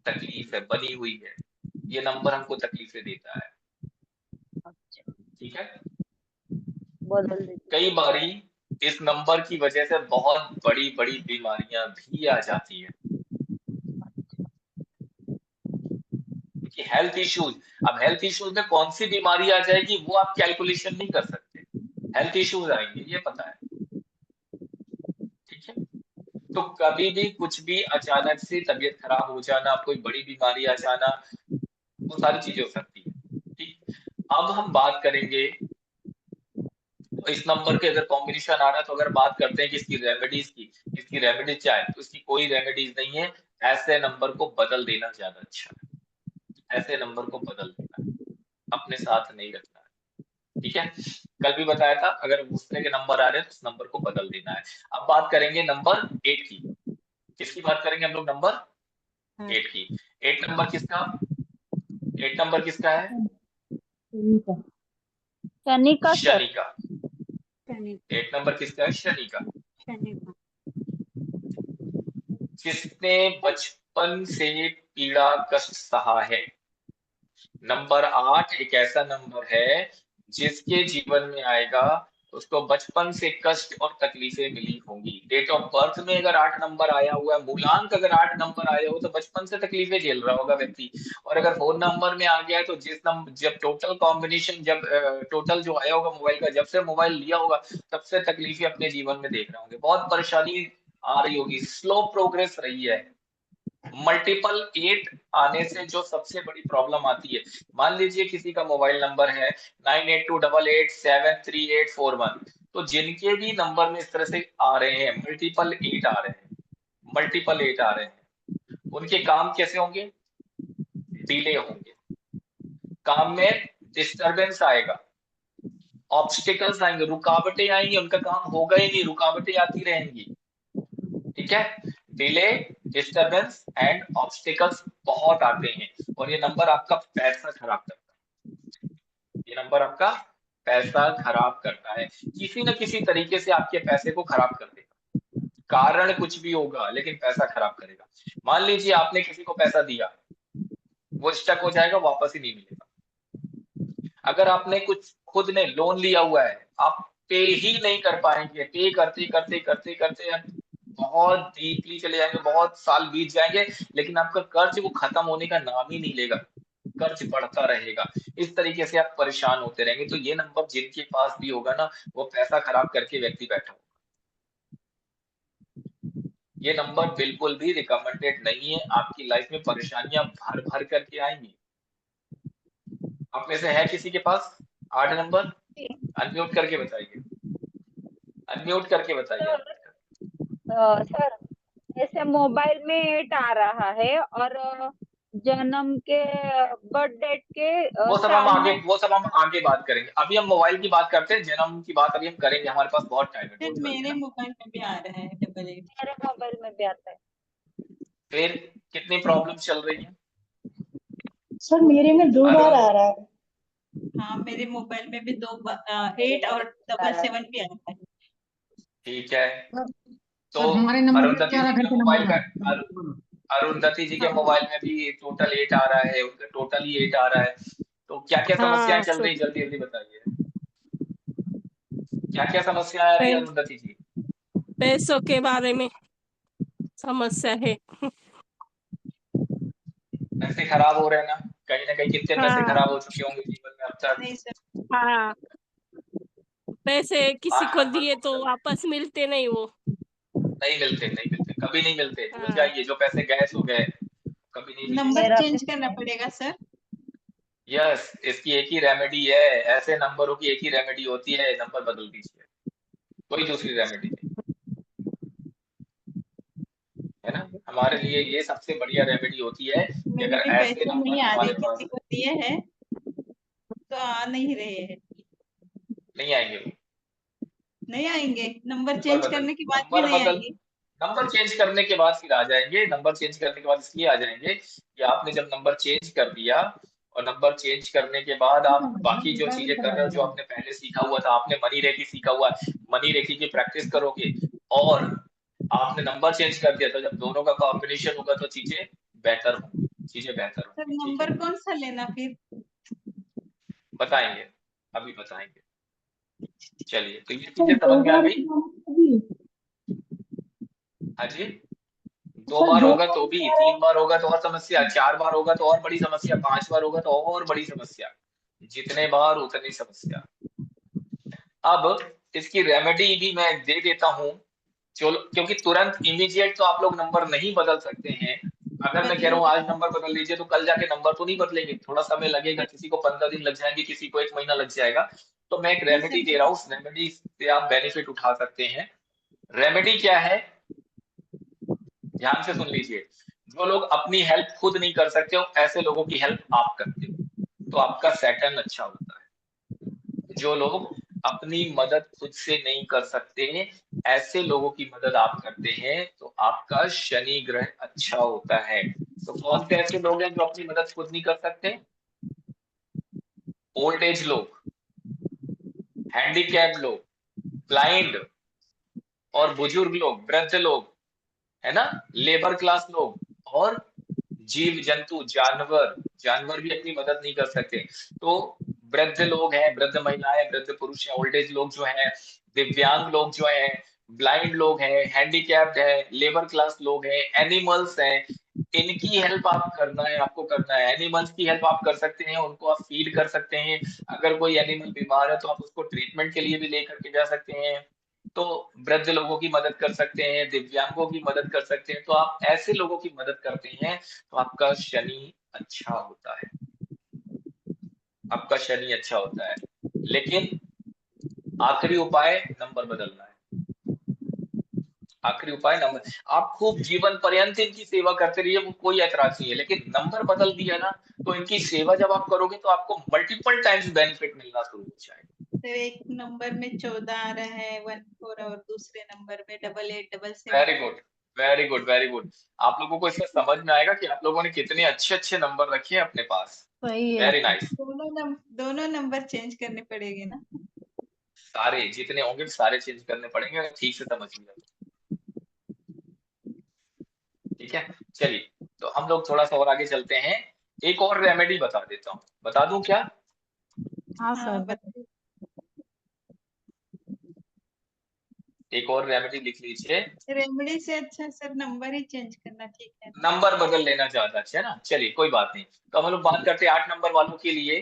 तकलीफ है, बनी हुई है, ये नंबर हमको तकलीफें देता है। अच्छा, ठीक है, बदल देते। कई बारी इस नंबर की वजह से बहुत बड़ी बड़ी बीमारियां भी आ जाती है। क्योंकि हेल्थ इश्यूज, अब हेल्थ इश्यूज में कौन सी बीमारी आ जाएगी वो आप कैलकुलेशन नहीं कर सकते, हेल्थ इश्यूज आएंगे ये पता है। ठीक है, तो कभी भी कुछ भी अचानक से तबीयत खराब हो जाना, कोई बड़ी बीमारी आ जाना, वो सारी चीजें हो सकती है। ठीक, अब हम बात करेंगे इस नंबर के अगर कॉम्बिनेशन आ रहा है तो अगर बात करते हैं कि इसकी रेमेडीज की, इसकी रेमेडीज क्या है, तो इसकी कोई रेमेडीज नहीं है। ऐसे नंबर को बदल देना ज्यादा अच्छा है, ऐसे नंबर को बदल देना है, अपने साथ नहीं रखना है। ठीक है, कल भी बताया था अगर उस तरह के नंबर आ रहे हैं तो उस नंबर को बदल देना है। अब बात करेंगे नंबर 8 की। किसकी बात करेंगे हम लोग? नंबर 8 की। 8 नंबर किसका? 8 नंबर किसका है? शनि का सर। शनि का। 8 नंबर किसका है? शनि का। जिसने बचपन से पीड़ा कष्ट सहा है। नंबर 8 एक ऐसा नंबर है जिसके जीवन में आएगा उसको बचपन से कष्ट और तकलीफें मिली होंगी। डेट ऑफ बर्थ में अगर 8 नंबर आया हुआ है, मूलांक अगर 8 नंबर आया हो तो बचपन से तकलीफें झेल रहा होगा व्यक्ति। और अगर 4 नंबर में आ गया है तो जिस नंबर, जब टोटल कॉम्बिनेशन, जब टोटल जो आया होगा मोबाइल का, जब से मोबाइल लिया होगा तब से तकलीफें अपने जीवन में देख रहे होंगे, बहुत परेशानी आ रही होगी, स्लो प्रोग्रेस रही है। मल्टीपल 8 आने से जो सबसे बड़ी प्रॉब्लम आती है, मान लीजिए किसी का मोबाइल नंबर है 9828873841, तो जिनके भी नंबर में इस तरह से आ रहे हैं, मल्टीपल 8 आ रहे हैं, मल्टीपल 8 आ रहे हैं, उनके काम कैसे होंगे? डिले होंगे, काम में डिस्टरबेंस आएगा, ऑब्स्टिकल्स आएंगे, रुकावटें आएंगी, उनका काम होगा ही नहीं, रुकावटें आती रहेंगी। ठीक है, डिले, डिस्टरबेंस एंड ऑब्स्टिकल्स बहुत आते हैं और ये नंबर आपका पैसा खराब करता है। ये नंबर आपका पैसा खराब करता है, किसी न किसी तरीके से आपके पैसे को खराब कर देगा। कारण कुछ भी होगा लेकिन पैसा खराब करेगा। मान लीजिए आपने किसी को पैसा दिया, वो स्टक हो जाएगा, वापस ही नहीं मिलेगा। अगर आपने कुछ खुद ने लोन लिया हुआ है, आप पे ही नहीं कर पाएंगे, पे करते करते करते करते बहुत डीपली चले जाएंगे, बहुत साल बीत जाएंगे, लेकिन आपका कर्ज वो खत्म होने का नाम ही नहीं लेगा, कर्ज बढ़ता रहेगा। इस तरीके से आप परेशान होते रहेंगे। तो ये नंबर जिनके पास भी होगा ना, वो पैसा खराब करके व्यक्ति बैठा होगा। ये नंबर बिल्कुल भी रिकमेंडेड नहीं है, आपकी लाइफ में परेशानियां भर भर करके आएंगी। आप में से है किसी के पास 8 नंबर? अनम्यूट करके बताइए, अनम्यूट करके बताइए। सर जैसे मोबाइल में 8 आ रहा है और जन्म के बर्थ डेट के वो सब साल में हम आगे बात करेंगे, अभी हम मोबाइल की बात करते हैं, जन्म की बात अभी हम करेंगे, हमारे पास बहुत टाइम है। मेरे मोबाइल में भी आ रहा है 88। मेरे मोबाइल में भी आता है। फिर कितनी प्रॉब्लम चल रही है? सर मेरे में 2 बार आ रहा है। हाँ मेरे मोबाइल में भी 8 और 77 भी आ रहा है। ठीक है, तो हमारे नंबर अरुंधति जी के मोबाइल का, अरुंधति जी के मोबाइल में भी टोटल 8 आ रहा है, उनका टोटल ही 8 आ रहा है। तो क्या क्या समस्याएं चल रही, जल्दी जल्दी बताइए, क्या क्या समस्या आ रही है अरुंधति जी? पैसों के बारे में समस्या है। पैसे खराब हो रहे हैं ना कहीं, कितने पैसे खराब हो चुके होंगे जीवन में पत्थर नहीं सर, हाँ, पैसे किसी 8 को नंबर दिए तो टोटल वापस मिलते नहीं वो। नहीं मिलते, नहीं मिलते, कभी नहीं मिलते, भूल हाँ, जाइए, जो पैसे गए सो गए, कभी नहीं मिलेंगे। नंबर मेरा चेंज भी करना पड़ेगा सर। यस, इसकी एक ही रेमेडी है, ऐसे नंबरों की एक ही रेमेडी होती है, नंबर बदल दीजिए, कोई दूसरी रेमेडी नहीं है ना। हमारे लिए ये सबसे बढ़िया रेमेडी होती है कि मेरे अगर भी ऐसे पैसे नंबर नहीं आ रहे, हमारे किसी पास को दिए हैं तो आ नहीं रहे हैं। नहीं आएंगे, वो नहीं आएंगे, नंबर नंबर चेंज बदल करने के बाद भी नंबर नहीं बदल आएंगे। नंबर चेंज करने के बाद फिर आ जाएंगे। नंबर चेंज करने के बाद इसलिए आ जाएंगे कि आपने जब नंबर चेंज कर दिया और नंबर चेंज करने के बाद आप बाकी जो चीजें कर रहे हो, जो आपने पहले सीखा हुआ था, आपने मनी रेखी सीखा हुआ है, मनी रेखी की प्रैक्टिस करोगे और आपने नंबर चेंज कर दिया, तो जब दोनों का कॉम्बिनेशन होगा तो चीजें बेहतर होंगी, चीजें बेहतर सर होंगी। ठीक है, नंबर कौन सा लेना फिर? बताएंगे, अभी बताएंगे। चलिए, तो ये सर चीजें समझ दो में आ बार गई। अभी हाँ जी, 2 सर बार दो होगा तो बार भी, कह रहे 3 बार होगा तो और समस्या, 4 बार होगा तो और बड़ी समस्या, 5 बार होगा तो और बड़ी समस्या, जितने बार उतनी समस्या। अब इसकी रेमेडी भी मैं दे देता हूँ, चलो, क्योंकि तुरंत इमीडिएट तो आप लोग नंबर नहीं बदल सकते हैं। अगर मैं कह रहा हूँ आज नंबर बदल लीजिए तो कल जाके नंबर तो नहीं बदलेंगे, थोड़ा समय लगेगा, किसी को 15 दिन लग जाएंगे, किसी को 1 महीना लग जाएगा। तो मैं एक नहीं रेमेडी सर, दे रहा हूँ, उस रेमेडी से आप बेनिफिट उठा सकते हैं। रेमेडी क्या है, ध्यान से सुन लीजिए। जो लोग अपनी हेल्प खुद नहीं कर सकते हो, ऐसे लोगों की हेल्प आप करते हो, तो आपका सैटर्न अच्छा होता है। जो लोग अपनी मदद खुद से नहीं कर सकते, ऐसे लोगों की मदद आप करते हैं, तो आपका शनि ग्रह अच्छा होता है। तो कौन से ऐसे लोग हैं जो अपनी मदद खुद नहीं कर सकते? ओल्ड एज लोग, हैंडीकैप लोग, ब्लाइंड और बुजुर्ग लोग, वृद्ध लोग, है ना, लेबर क्लास लोग, और जीव जंतु, जानवर, जानवर भी अपनी मदद नहीं कर सकते। तो वृद्ध लोग हैं, वृद्ध महिलाएं, वृद्ध पुरुष हैं, ओल्ड एज लोग जो हैं, दिव्यांग लोग जो हैं, ब्लाइंड लोग हैं, हैंडीकैप्ड है, लेबर क्लास लोग हैं, एनिमल्स हैं, इनकी हेल्प आप करना है, आपको करना है। एनिमल्स की हेल्प आप कर सकते हैं, उनको आप फीड कर सकते हैं। अगर कोई एनिमल बीमार है तो आप उसको ट्रीटमेंट के लिए भी लेकर के जा सकते हैं। तो वृद्ध लोगों की मदद कर सकते हैं, दिव्यांगों की मदद कर सकते हैं। तो आप ऐसे लोगों की मदद करते हैं तो आपका शनि अच्छा होता है, आपका शनि अच्छा होता है। लेकिन आखिरी उपाय नंबर बदलना है। आखिरी उपाय नंबर, आप खूब जीवन पर्यंत इनकी सेवा करते रहिए, वो कोई ऐतराज नहीं है, लेकिन नंबर बदल दिया ना, तो इनकी सेवा जब आप करोगे तो आपको मल्टीपल टाइम्स बेनिफिट मिलना शुरू हो जाएगा। सर एक नंबर में 14 आ रहा है 14 और दूसरे नंबर में 8877। Very good, very good, very good. आप लोगों को इससे समझ में आएगा कि आप लोगों ने कितने अच्छे अच्छे नंबर रखे हैं अपने पास। सही है। Very nice. दोनों नंबर चेंज करने पड़ेंगे ना? सारे जितने होंगे सारे चेंज करने पड़ेंगे, अगर ठीक से समझ लिया तो। ठीक है, चलिए, तो हम लोग थोड़ा सा और आगे चलते हैं। एक और रेमेडी बता देता हूँ, बता दूं क्या? हाँ हाँ सर। बताइए। एक और रेमेडी लिख लीजिए। रेमेडी से अच्छा सर नंबर ही चेंज करना ठीक है ना? नंबर बदल लेना ज्यादा अच्छा है ना। चलिए, कोई बात नहीं। तो हम लोग बात करते हैं 8 नंबर वालों के लिए।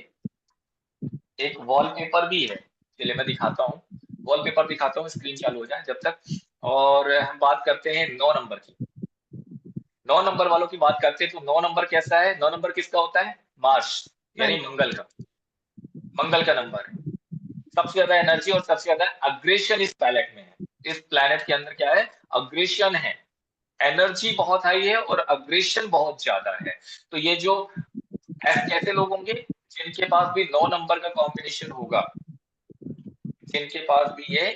एक वॉलपेपर भी है, चलिए मैं दिखाता हूँ, वॉलपेपर दिखाता हूँ, स्क्रीन चालू हो जाए जब तक। और हम बात करते हैं 9 नंबर की। 9 नंबर वालों की बात करते हैं तो 9 नंबर कैसा है? 9 नंबर किसका होता है? मार्स, यानी मंगल का, मंगल का नंबर है। सबसे ज्यादा एनर्जी और सबसे ज्यादा अग्रेशन इस प्लैनेट में है। इस प्लैनेट के अंदर क्या है? अग्रेशन है, एनर्जी बहुत हाई है और अग्रेशन बहुत ज्यादा है। तो ये जो कैसे लोग होंगे? जिनके पास भी 9 नंबर का कॉम्बिनेशन होगा, जिनके पास भी ये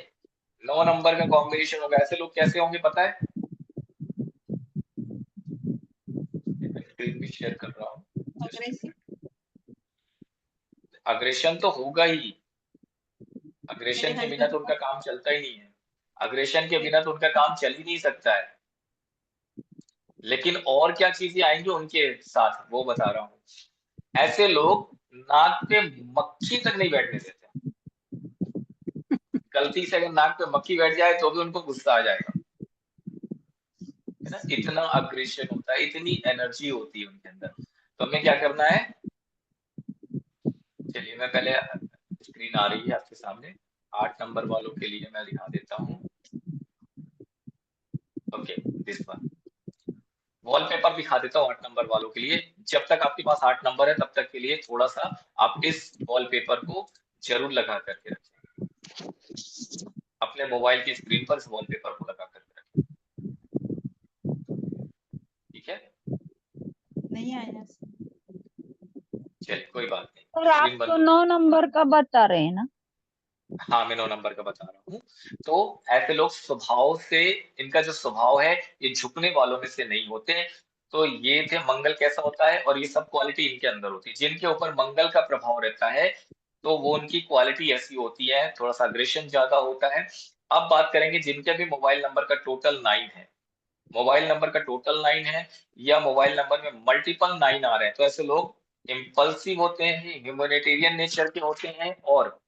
9 नंबर का कॉम्बिनेशन होगा, ऐसे लोग कैसे होंगे पता है? स्क्रीन भी शेयर कर रहा हूँ। अग्रेसिव। अग्रेशन तो होगा ही, मेरे अग्रेशन के बिना हस्बैंड तो उनका काम चलता ही नहीं है, अग्रेशन के बिना तो उनका काम चल ही नहीं सकता है। लेकिन और क्या चीजें आएंगी उनके साथ वो बता रहा हूँ। ऐसे लोग नाक पे मक्खी तक नहीं बैठने देते। गलती से अगर नाक पे मक्खी बैठ जाए तो भी उनको गुस्सा आ जाएगा, है ना। इतना अग्रेशन होता है, इतनी एनर्जी होती है उनके अंदर। तो हमें क्या करना है? चलिए मैं पहले, स्क्रीन आ रही है आपके सामने, 8 नंबर वालों के लिए मैं दिखा देता हूँ। ओके, दिस वन वॉलपेपर दिखा देता हूँ 8 नंबर वालों के लिए। जब तक आपके पास 8 नंबर है तब तक के लिए थोड़ा सा आप इस वॉलपेपर को जरूर लगा करके रखें, अपने मोबाइल की स्क्रीन पर इस वॉलपेपर को लगा करके रखें, ठीक है? नहीं आया। चलिए कोई बात नहीं, सर आप स्क्रीन बंद तो हो 9 नंबर का बता रहे हैं ना? हाँ, मैं 9 नंबर का बता रहा हूँ। तो ऐसे लोग स्वभाव से, इनका जो स्वभाव है ये झुकने वालों में से नहीं होते हैं। तो ये थे मंगल कैसा होता है, और ये सब क्वालिटी इनके अंदर होती है। जिनके ऊपर मंगल का प्रभाव रहता है तो वो उनकी क्वालिटी ऐसी होती है, थोड़ा सा अग्रेशन ज्यादा होता है। अब बात करेंगे जिनके भी मोबाइल नंबर का टोटल 9 है, मोबाइल नंबर का टोटल 9 है या मोबाइल नंबर में मल्टीपल 9 आ रहे हैं, तो ऐसे लोग इम्पल्सिव होते हैं, ह्यूमैनिटेरियन नेचर के होते हैं। और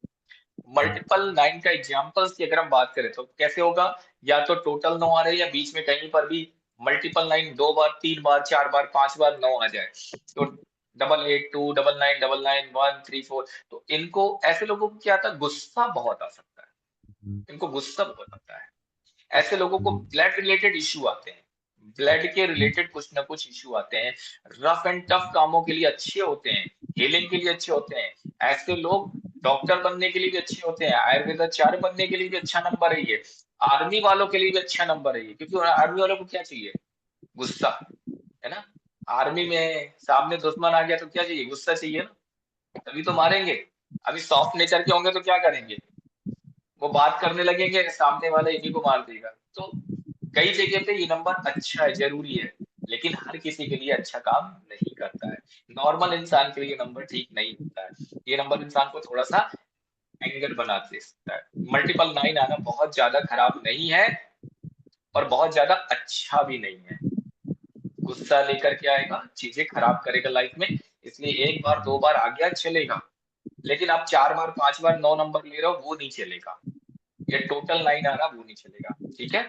मल्टीपल 9 का एग्जांपल्स की अगर हम बात करें तो कैसे होगा, या तो टोटल 9 आ रहे हैं या बीच में कहीं पर भी मल्टीपल 9 2 बार 3 बार 4 बार 5 बार 9 आ जाए, तो 882 99 99 1 3 4, तो इनको, ऐसे लोगों को क्या आता है, गुस्सा बहुत आ सकता है, इनको गुस्सा बहुत आता है। ऐसे लोगों को ब्लड रिलेटेड इश्यू आते हैं, ब्लड के रिलेटेड कुछ ना कुछ इश्यू आते हैं। रफ एंड टफ कामों के लिए अच्छे होते हैं, हीलिंग के लिए अच्छे होते हैं। ऐसे लोग डॉक्टर बनने के लिए भी अच्छे होते हैं, आयुर्वेदाचार्य बनने के लिए भी अच्छा नंबर है ये, आर्मी वालों के लिए भी अच्छा नंबर है ये, क्योंकि आर्मी वालों को क्या चाहिए, गुस्सा, है ना? आर्मी में सामने दुश्मन आ गया तो क्या चाहिए, गुस्सा चाहिए ना, तभी तो मारेंगे। अभी सॉफ्ट नेचर के होंगे तो क्या करेंगे, वो बात करने लगेंगे, सामने वाला इन्हीं को मार देगा। तो कई जगह पे ये नंबर अच्छा है, जरूरी है, लेकिन हर किसी के लिए अच्छा काम नहीं करता है। नॉर्मल इंसान के लिए नंबर ठीक नहीं होता है। ये नंबर इंसान को थोड़ा सा एंगर बना दे सकता है। मल्टीपल 9 आना बहुत ज्यादा खराब नहीं है और बहुत ज्यादा अच्छा भी नहीं है। गुस्सा लेकर के आएगा, चीजें खराब करेगा लाइफ में, इसलिए 1 बार 2 बार आ गया चलेगा, लेकिन आप 4 बार 5 बार 9 नंबर ले रहे हो वो नहीं चलेगा, ये टोटल 9 आ रहा वो नहीं चलेगा, ठीक है?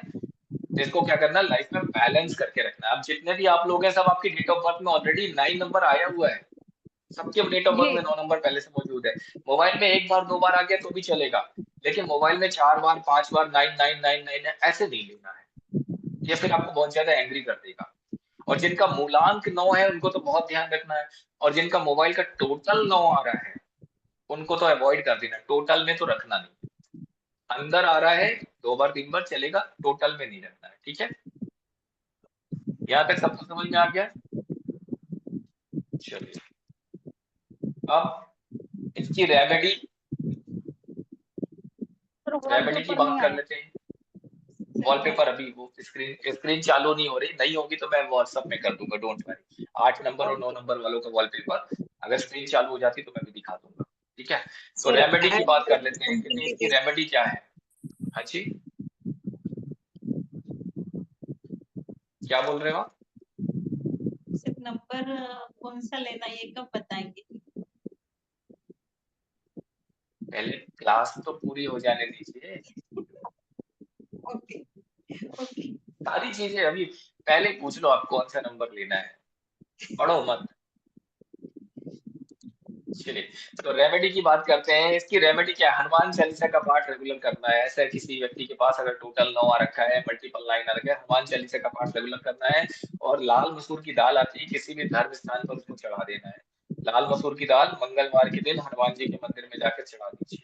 तो इसको क्या करना है, लाइफ में बैलेंस करके रखना है। अब जितने भी आप लोग हैं सब आपकी डेट ऑफ बर्थ में ऑलरेडी 9 नंबर आया हुआ है, सबके डेट ऑफ बर्थ जी में 9 नंबर पहले से मौजूद है। मोबाइल में 1 बार 2 बार आ गया तो भी चलेगा, लेकिन मोबाइल में 4 बार 5 बार 9 ऐसे नहीं लेना है, ये फिर आपको बहुत ज्यादा एंग्री कर देगा। और जिनका मूलांक 9 है उनको तो बहुत ध्यान रखना है, और जिनका मोबाइल का टोटल 9 आ रहा है उनको तो अवॉइड कर देना, टोटल में तो रखना नहीं। अंदर आ रहा है 2 बार 3 बार चलेगा, टोटल में नहीं रखना है, ठीक है? यहाँ तक सबको समझ में आ गया? चलिए अब इसकी रेमेडी सर की वॉलपेपर बात नहीं कर आया। लेते हैं। वॉलपेपर अभी वो स्क्रीन चालू नहीं हो रही, नहीं होगी तो मैं व्हाट्सएप में कर दूंगा, डोंट वरी। 8 नंबर और 9 नंबर वालों का वॉलपेपर अगर स्क्रीन चालू हो जाती तो मैं भी दिखा दूंगा, ठीक है? तो सर रेमेडी की बात कर लेते हैं कि इसकी सिर्फ रेमेडी क्या है। हाँ जी, क्या बोल रहे हो आप? नंबर कौन सा लेना ये कब बताएंगे? पहले क्लास तो पूरी हो जाने दीजिए, ओके ओके। सारी चीजें अभी पहले पूछ लो आप कौन सा नंबर लेना है, पढ़ो मत। चलिए तो रेमेडी की बात करते हैं। इसकी रेमेडी क्या है, हनुमान चालीसा का पाठ रेगुलर करना है। ऐसा किसी व्यक्ति के पास अगर टोटल 9 आ रखा है, मल्टीपल 9 आ रखा है, हनुमान चालीसा का पाठ रेगुलर करना है। और लाल मसूर की दाल आती है, किसी भी धर्म स्थान पर उसको चढ़ा देना है। लाल मसूर की दाल मंगलवार के दिन हनुमान जी के मंदिर में जाकर चढ़ा दीजिए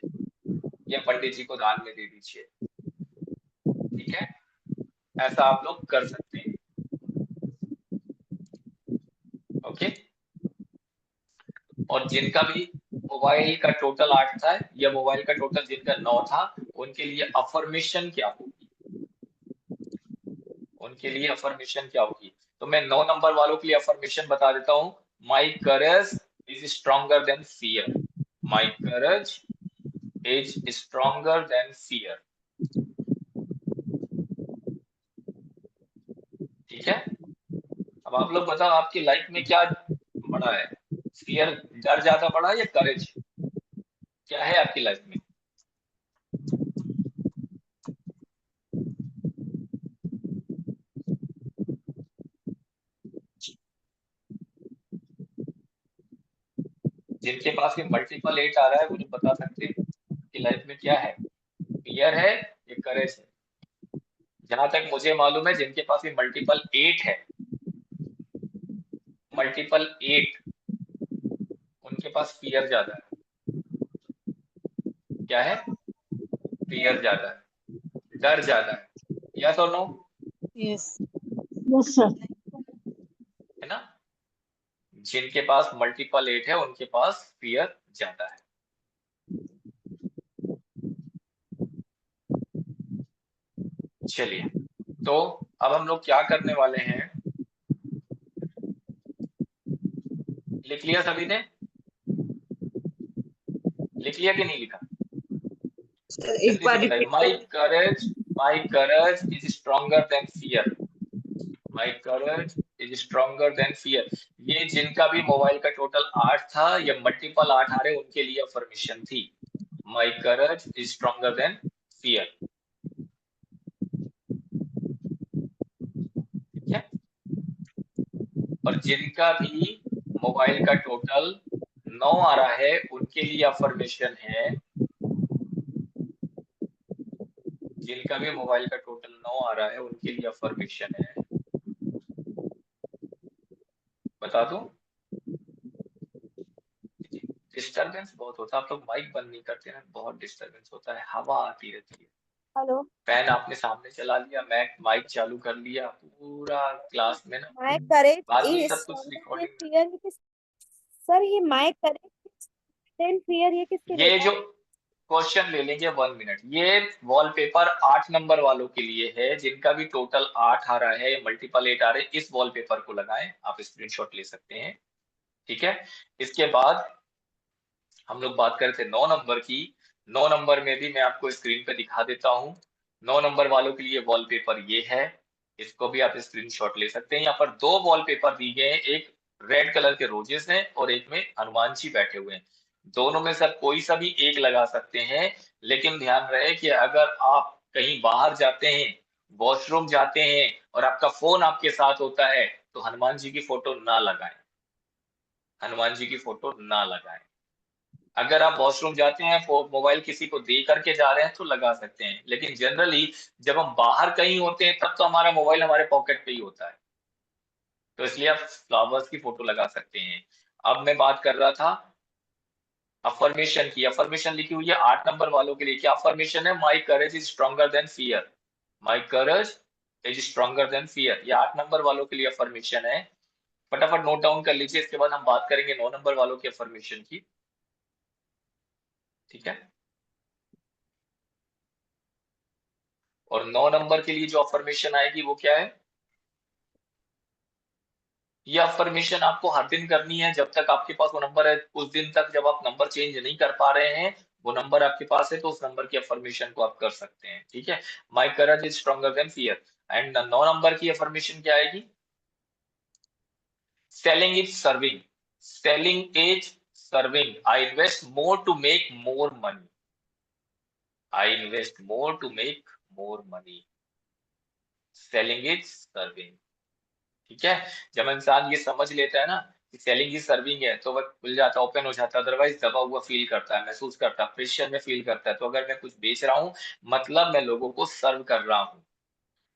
या पंडित जी को दान में दे दीजिए, ठीक है? ऐसा आप लोग कर सकते हैं, ओके? और जिनका भी मोबाइल का टोटल 8 था या मोबाइल का टोटल जिनका 9 था, उनके लिए अफर्मेशन क्या होगी, उनके लिए अफर्मेशन क्या होगी? तो मैं 9 नंबर वालों के लिए अफर्मेशन बता देता हूँ। My courage is stronger than fear, my courage is stronger than fear, ठीक है? अब आप लोग बताओ आपकी लाइफ में क्या बड़ा है, फियर, डर ज्यादा बड़ा है या करेज, क्या है आपकी लाइफ में? जिनके पास ये मल्टीपल 8 आ रहा है वो जो बता सकते हैं कि लाइफ में क्या है, फियर है या करेज है। जहां तक मुझे मालूम है जिनके पास ये मल्टीपल 8 है, मल्टीपल 8, उनके पास फियर ज्यादा है। क्या है? फियर ज्यादा है, डर ज्यादा है। यस और नो? Yes yes sir. है ना? जिनके पास मल्टीपल 8 है उनके पास फियर ज्यादा है। चलिए, तो अब हम लोग क्या करने वाले हैं, लिख लिया सभी ने? लिख लिया कि नहीं लिखा? एक जल्दी से बार बताइए। Repeat my courage is stronger than fear. My courage is stronger than fear. ये जिनका भी मोबाइल का टोटल 8 था या मल्टीपल 8 आ रहे उनके लिए अफर्मेशन थी। My courage is stronger than fear. ठीक है? और जिनका भी मोबाइल का टोटल 9 आ रहा है उनके लिए अफर्मेशन है, जिनका भी मोबाइल का टोटल 9 आ रहा है उनके लिए अफर्मेशन है, बता दूं? डिस्टरबेंस बहुत होता है, आप लोग माइक बंद नहीं करते ना, बहुत डिस्टरबेंस होता है, हवा आती रहती है। हेलो। फैन आपने सामने चला लिया, मैं माइक चालू कर लिया, पूरा क्लास में ना, माय करेज बाद में ये इज सब कुछ स्ट्रॉन्गर देन रिकॉर्डिंग। फियर, ये किस सर, ये माय करेज देन फियर ये किसके लिए ये था? जो क्वेश्चन ले लेंगे 1 मिनट, ये वॉलपेपर 8 नंबर वालों के लिए है, जिनका भी टोटल 8 आ रहा है, मल्टीपल 8 आ रहे हैं, इस वॉलपेपर को लगाएं, आप स्क्रीनशॉट ले सकते हैं। ठीक है? इसके बाद हम लोग बात करते हैं 9 नंबर की। 9 नंबर में भी मैं आपको स्क्रीन पे दिखा देता हूं। 9 नंबर वालों के लिए वॉलपेपर ये है, इसको भी आप स्क्रीनशॉट ले सकते हैं। यहाँ पर 2 वॉलपेपर दिए गए हैं, एक रेड कलर के रोजेस हैं और एक में हनुमान जी बैठे हुए हैं। दोनों में से कोई सा भी एक लगा सकते हैं, लेकिन ध्यान रहे कि अगर आप कहीं बाहर जाते हैं, वॉशरूम जाते हैं और आपका फोन आपके साथ होता है तो हनुमान जी की फोटो ना लगाएं, हनुमान जी की फोटो ना लगाएं। अगर आप वॉशरूम जाते हैं, मोबाइल किसी को दे करके जा रहे हैं तो लगा सकते हैं, लेकिन जनरली जब हम बाहर कहीं होते हैं तब तो हमारा मोबाइल हमारे पॉकेट पे ही होता है, तो इसलिए आप फ्लावर्स की फोटो लगा सकते हैं। अब मैं बात कर रहा था अफर्मेशन की। अफर्मेशन लिखी हुई है 8 नंबर वालों के लिए। क्या अफर्मेशन है? My courage is stronger than fear. My courage is stronger than fear, ये 8 नंबर वालों के लिए अफर्मेशन है। फटाफट नोट डाउन कर लीजिए, इसके बाद हम बात करेंगे 9 नंबर वालों की अफर्मेशन की। ठीक है? और 9 नंबर के लिए जो अफर्मेशन आएगी वो क्या है? ये अफर्मेशन आपको हर दिन करनी है, जब तक आपके पास वो नंबर है, उस दिन तक जब आप नंबर चेंज नहीं कर पा रहे हैं, वो नंबर आपके पास है तो उस नंबर की अफर्मेशन को आप कर सकते हैं। ठीक है? My courage is stronger than fear. And 9 number की अफर्मेशन क्या आएगी? Selling is serving. Selling is serving. I invest more to make more money. I invest more to make more money. Selling is serving. ठीक है? जब इंसान ये समझ लेता है ना कि सेलिंग ही सर्विंग है, तो वह खुल जाता, ओपन हो जाता, अदरवाइज दबा हुआ फील करता है, महसूस करता है, प्रेशर में फील करता है। तो अगर मैं कुछ बेच रहा हूँ, मतलब मैं लोगों को सर्व कर रहा हूँ।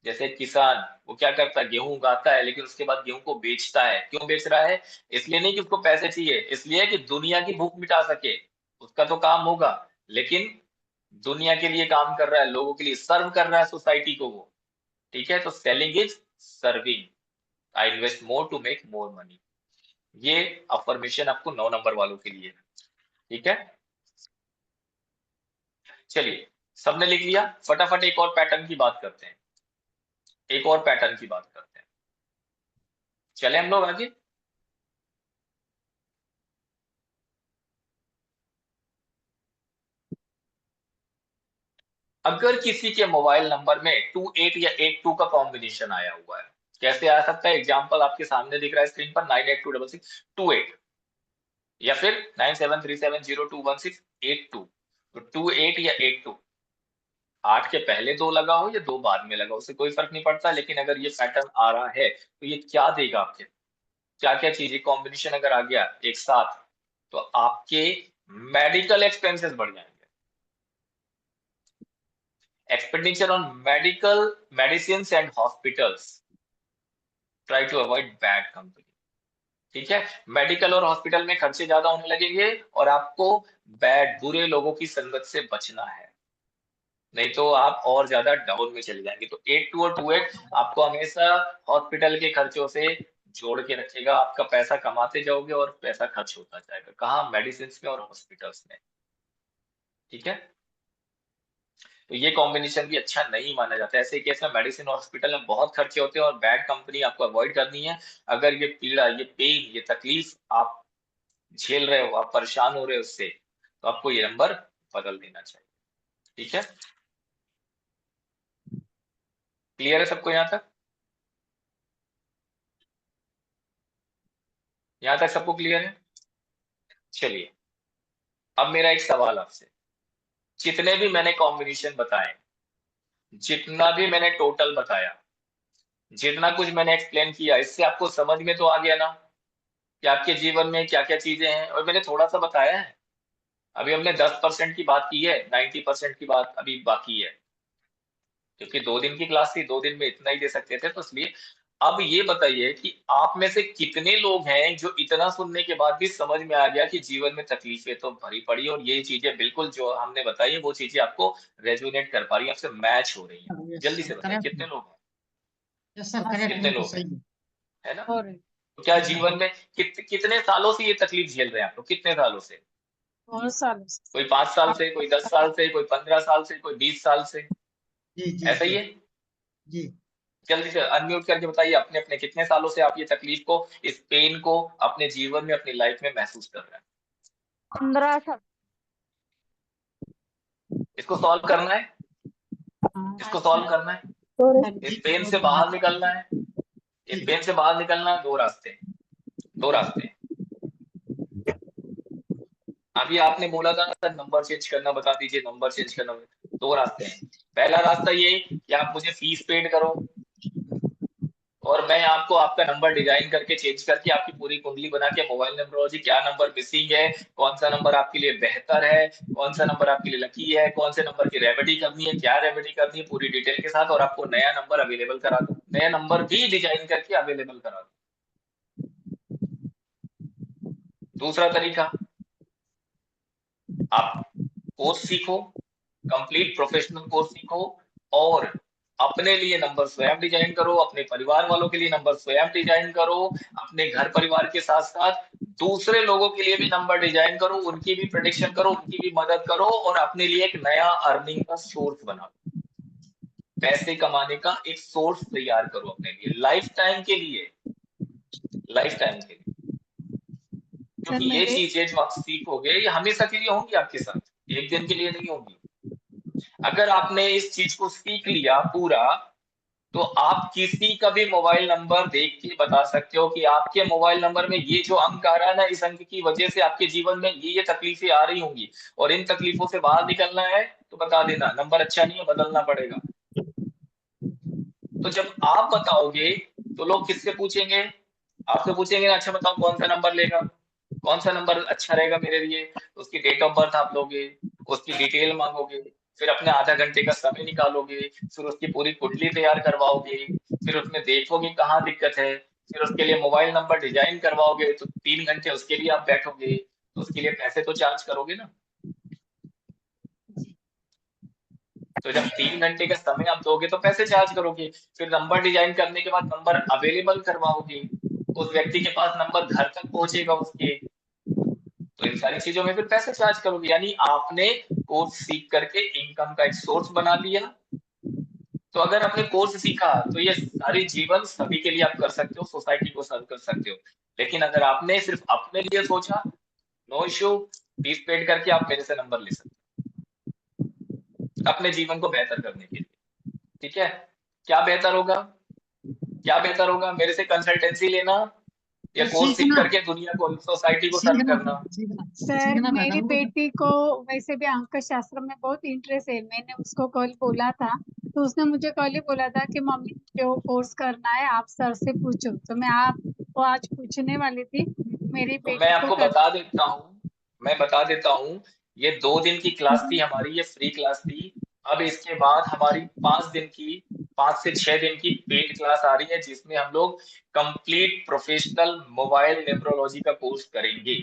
जैसे किसान, वो क्या करता है, गेहूं उगाता है, लेकिन उसके बाद गेहूं को बेचता है। क्यों बेच रहा है? इसलिए नहीं कि उसको पैसे चाहिए, इसलिए कि दुनिया की भूख मिटा सके, उसका तो काम होगा, लेकिन दुनिया के लिए काम कर रहा है, लोगों के लिए सर्व कर रहा है सोसाइटी को वो। ठीक है? तो selling is serving. I invest more to make more money. ये अफर्मेशन आपको 9 नंबर वालों के लिए है। ठीक है? चलिए, सबने लिख लिया? फटाफट एक और पैटर्न की बात करते हैं, एक और पैटर्न की बात करते हैं। चले हम लोग आगे। अगर किसी के मोबाइल नंबर में 28 या 82 का कॉम्बिनेशन आया हुआ है, कैसे आ सकता है? एग्जांपल आपके सामने दिख रहा है स्क्रीन पर, 98266628, या फिर 9737021682। तो 28 या 82, 8 के पहले 2 लगा हो या 2 बाद में लगा हो, उससे कोई फर्क नहीं पड़ता, लेकिन अगर ये पैटर्न आ रहा है तो ये क्या देगा आपके, क्या क्या चीजें कॉम्बिनेशन अगर आ गया एक साथ, तो आपके मेडिकल एक्सपेंसेस बढ़ जाएंगे। Expenditure on medical medicine and hospitals, try to avoid bad company. ठीक है, मेडिकल और हॉस्पिटल में खर्चे ज्यादा होने लगेंगे और आपको बैड बुरे लोगों की संगत से बचना है, नहीं तो आप और ज्यादा डाउन में चले जाएंगे। तो 82 और 28 आपको हमेशा हॉस्पिटल के खर्चों से जोड़ के रखेगा। आपका पैसा कमाते जाओगे और पैसा खर्च होता जाएगा, कहाँ? मेडिसिन में और हॉस्पिटल्स में। ठीक है, तो ये कॉम्बिनेशन भी अच्छा नहीं माना जाता है। ऐसे केस में मेडिसिन और हॉस्पिटल में बहुत खर्चे होते हैं और बैड कंपनी आपको अवॉइड करनी है। अगर ये पीड़ा, ये पेन, ये तकलीफ आप झेल रहे हो, आप परेशान हो रहे हो उससे, तो आपको ये नंबर बदल देना चाहिए। ठीक है, क्लियर है सबको यहाँ तक? यहाँ तक सबको क्लियर है? चलिए, अब मेरा एक सवाल आपसे, जितने भी मैंने कॉम्बिनेशन बताए, जितना भी मैंने टोटल बताया, जितना कुछ मैंने एक्सप्लेन किया, इससे आपको समझ में तो आ गया ना कि आपके जीवन में क्या क्या चीजें हैं? और मैंने थोड़ा सा बताया है, अभी हमने 10% की बात की है, 90% की बात अभी बाकी है, क्योंकि 2 दिन की क्लास थी, 2 दिन में इतना ही दे सकते थे, तो इसलिए अब ये बताइए कि आप में से कितने लोग हैं जो इतना सुनने के बाद भी समझ में आ गया कि जीवन में तकलीफें तो भरी पड़ी और ये चीजें बिल्कुल जो हमने बताई है वो चीजें आपको रेजोनेट कर पा रही है, आपसे मैच हो रही है? जल्दी से बताइए कितने लोग हैं? कितने लोग हैं? है ना? तो क्या जीवन में कितने सालों से ये तकलीफ झेल रहे हैं आप लोग? कितने सालों से? बहुत सालों से। कोई 5 साल से, कोई 10 साल से, कोई 15 साल से, कोई 20 साल से, ऐसा ही है? जी। जल्दी से अनम्यूट करके बताइए अपने अपने कितने सालों से आप ये तकलीफ को, इस पेन को अपने जीवन में, अपनी लाइफ में महसूस कर रहे हैं? 15 साल। इसको सॉल्व करना है, इसको सॉल्व करना है, इस पेन से बाहर निकलना है, इस पेन से बाहर निकलना है। 2 रास्ते, 2 रास्ते। अभी आपने बोला था सर नंबर चेंज करना बता दीजिए, नंबर चेंज करना। 2 रास्ते हैं। पहला रास्ता ये कि आप मुझे फीस पेड करो और मैं आपको आपका नंबर डिजाइन करके चेंज करके आपकी पूरी कुंडली बना के मोबाइल नंबरोलॉजी, क्या नंबर मिसिंग है, कौन सा नंबर आपके लिए बेहतर है, कौन सा नंबर आपके लिए लकी है, कौन से नंबर की रेमेडी करनी है, क्या रेमेडी करनी है, पूरी डिटेल के साथ, और आपको नया नंबर अवेलेबल करा दूं, नया नंबर भी डिजाइन करके अवेलेबल करा दूं। दूसरा तरीका, आप कोर्स सीखो, कंप्लीट प्रोफेशनल कोर्स सीखो और अपने लिए नंबर स्वयं डिजाइन करो, अपने परिवार वालों के लिए नंबर स्वयं डिजाइन करो, अपने घर परिवार के साथ साथ दूसरे लोगों के लिए भी नंबर डिजाइन करो, उनकी भी प्रेडिक्शन करो, उनकी भी मदद करो और अपने लिए एक नया अर्निंग का सोर्स बनाओ, पैसे कमाने का एक सोर्स तैयार करो अपने लिए, लाइफ टाइम के लिए, लाइफ टाइम के लिए। क्योंकि ये चीजें जो आप सीखोगे ये हमेशा के लिए होंगी आपके साथ, एक दिन के लिए नहीं होंगी। अगर आपने इस चीज को सीख लिया पूरा, तो आप किसी का भी मोबाइल नंबर देख के बता सकते हो कि आपके मोबाइल नंबर में ये जो अंक आ रहा है ना, इस अंक की वजह से आपके जीवन में ये तकलीफें आ रही होंगी और इन तकलीफों से बाहर निकलना है तो बता देना नंबर अच्छा नहीं है, बदलना पड़ेगा। तो जब आप बताओगे तो लोग किससे पूछेंगे? आपसे पूछेंगे ना, अच्छा बताओ कौन सा नंबर लेगा, कौन सा नंबर अच्छा रहेगा मेरे लिए। उसकी डेट ऑफ बर्थ आप लोगे, उसकी डिटेल मांगोगे, फिर अपने आधा घंटे का समय निकालोगे, फिर उसकी पूरी कुंडली तैयार करवाओगे, फिर उसमें देखोगे कहाँ दिक्कत है, फिर उसके लिए मोबाइल नंबर डिजाइन करवाओगे, तो 3 घंटे उसके लिए आप बैठोगे, तो उसके लिए पैसे तो चार्ज करोगे ना। तो जब 3 घंटे का समय आप दोगे तो पैसे चार्ज करोगे, फिर नंबर डिजाइन करने के बाद नंबर अवेलेबल करवाओगे, उस व्यक्ति के पास नंबर घर तक पहुंचेगा उसके, तो इन सारी चीजों में फिर पैसे चार्ज करोगे। यानी आपने कोर्स सीख करके इनकम का एक सोर्स बना लिया। तो अगर आपने कोर्स सीखा तो ये सारी जीवन सभी के लिए आप कर सकते हो, सोसाइटी को सर्व कर सकते हो। लेकिन अगर आपने सिर्फ अपने लिए सोचा, नो इश्यू, फीस पेड करके आप मेरे से नंबर ले सकते हो अपने जीवन को बेहतर करने के लिए। ठीक है, क्या बेहतर होगा? क्या बेहतर होगा? मेरे से कंसल्टेंसी लेना या कोर्स सीख करके दुनिया को, सोसाइटी को सर्व करना? सर मेरी बेटी को वैसे भी अंक शास्त्र में बहुत इंटरेस्ट है, मैंने उसको कल बोला था तो उसने मुझे कल ही बोला था कि मम्मी जो कोर्स करना है आप सर से पूछो, तो मैं आपको आज पूछने वाली थी। मेरी तो बेटी मैं आपको बता देता हूँ, मैं बता देता हूँ, ये 2 दिन की क्लास थी हमारी, ये फ्री क्लास थी। अब इसके बाद हमारी 5 से 6 दिन की पेड क्लास आ रही है, जिसमें हम लोग कंप्लीट प्रोफेशनल मोबाइल न्यूमरोलॉजी का कोर्स करेंगे।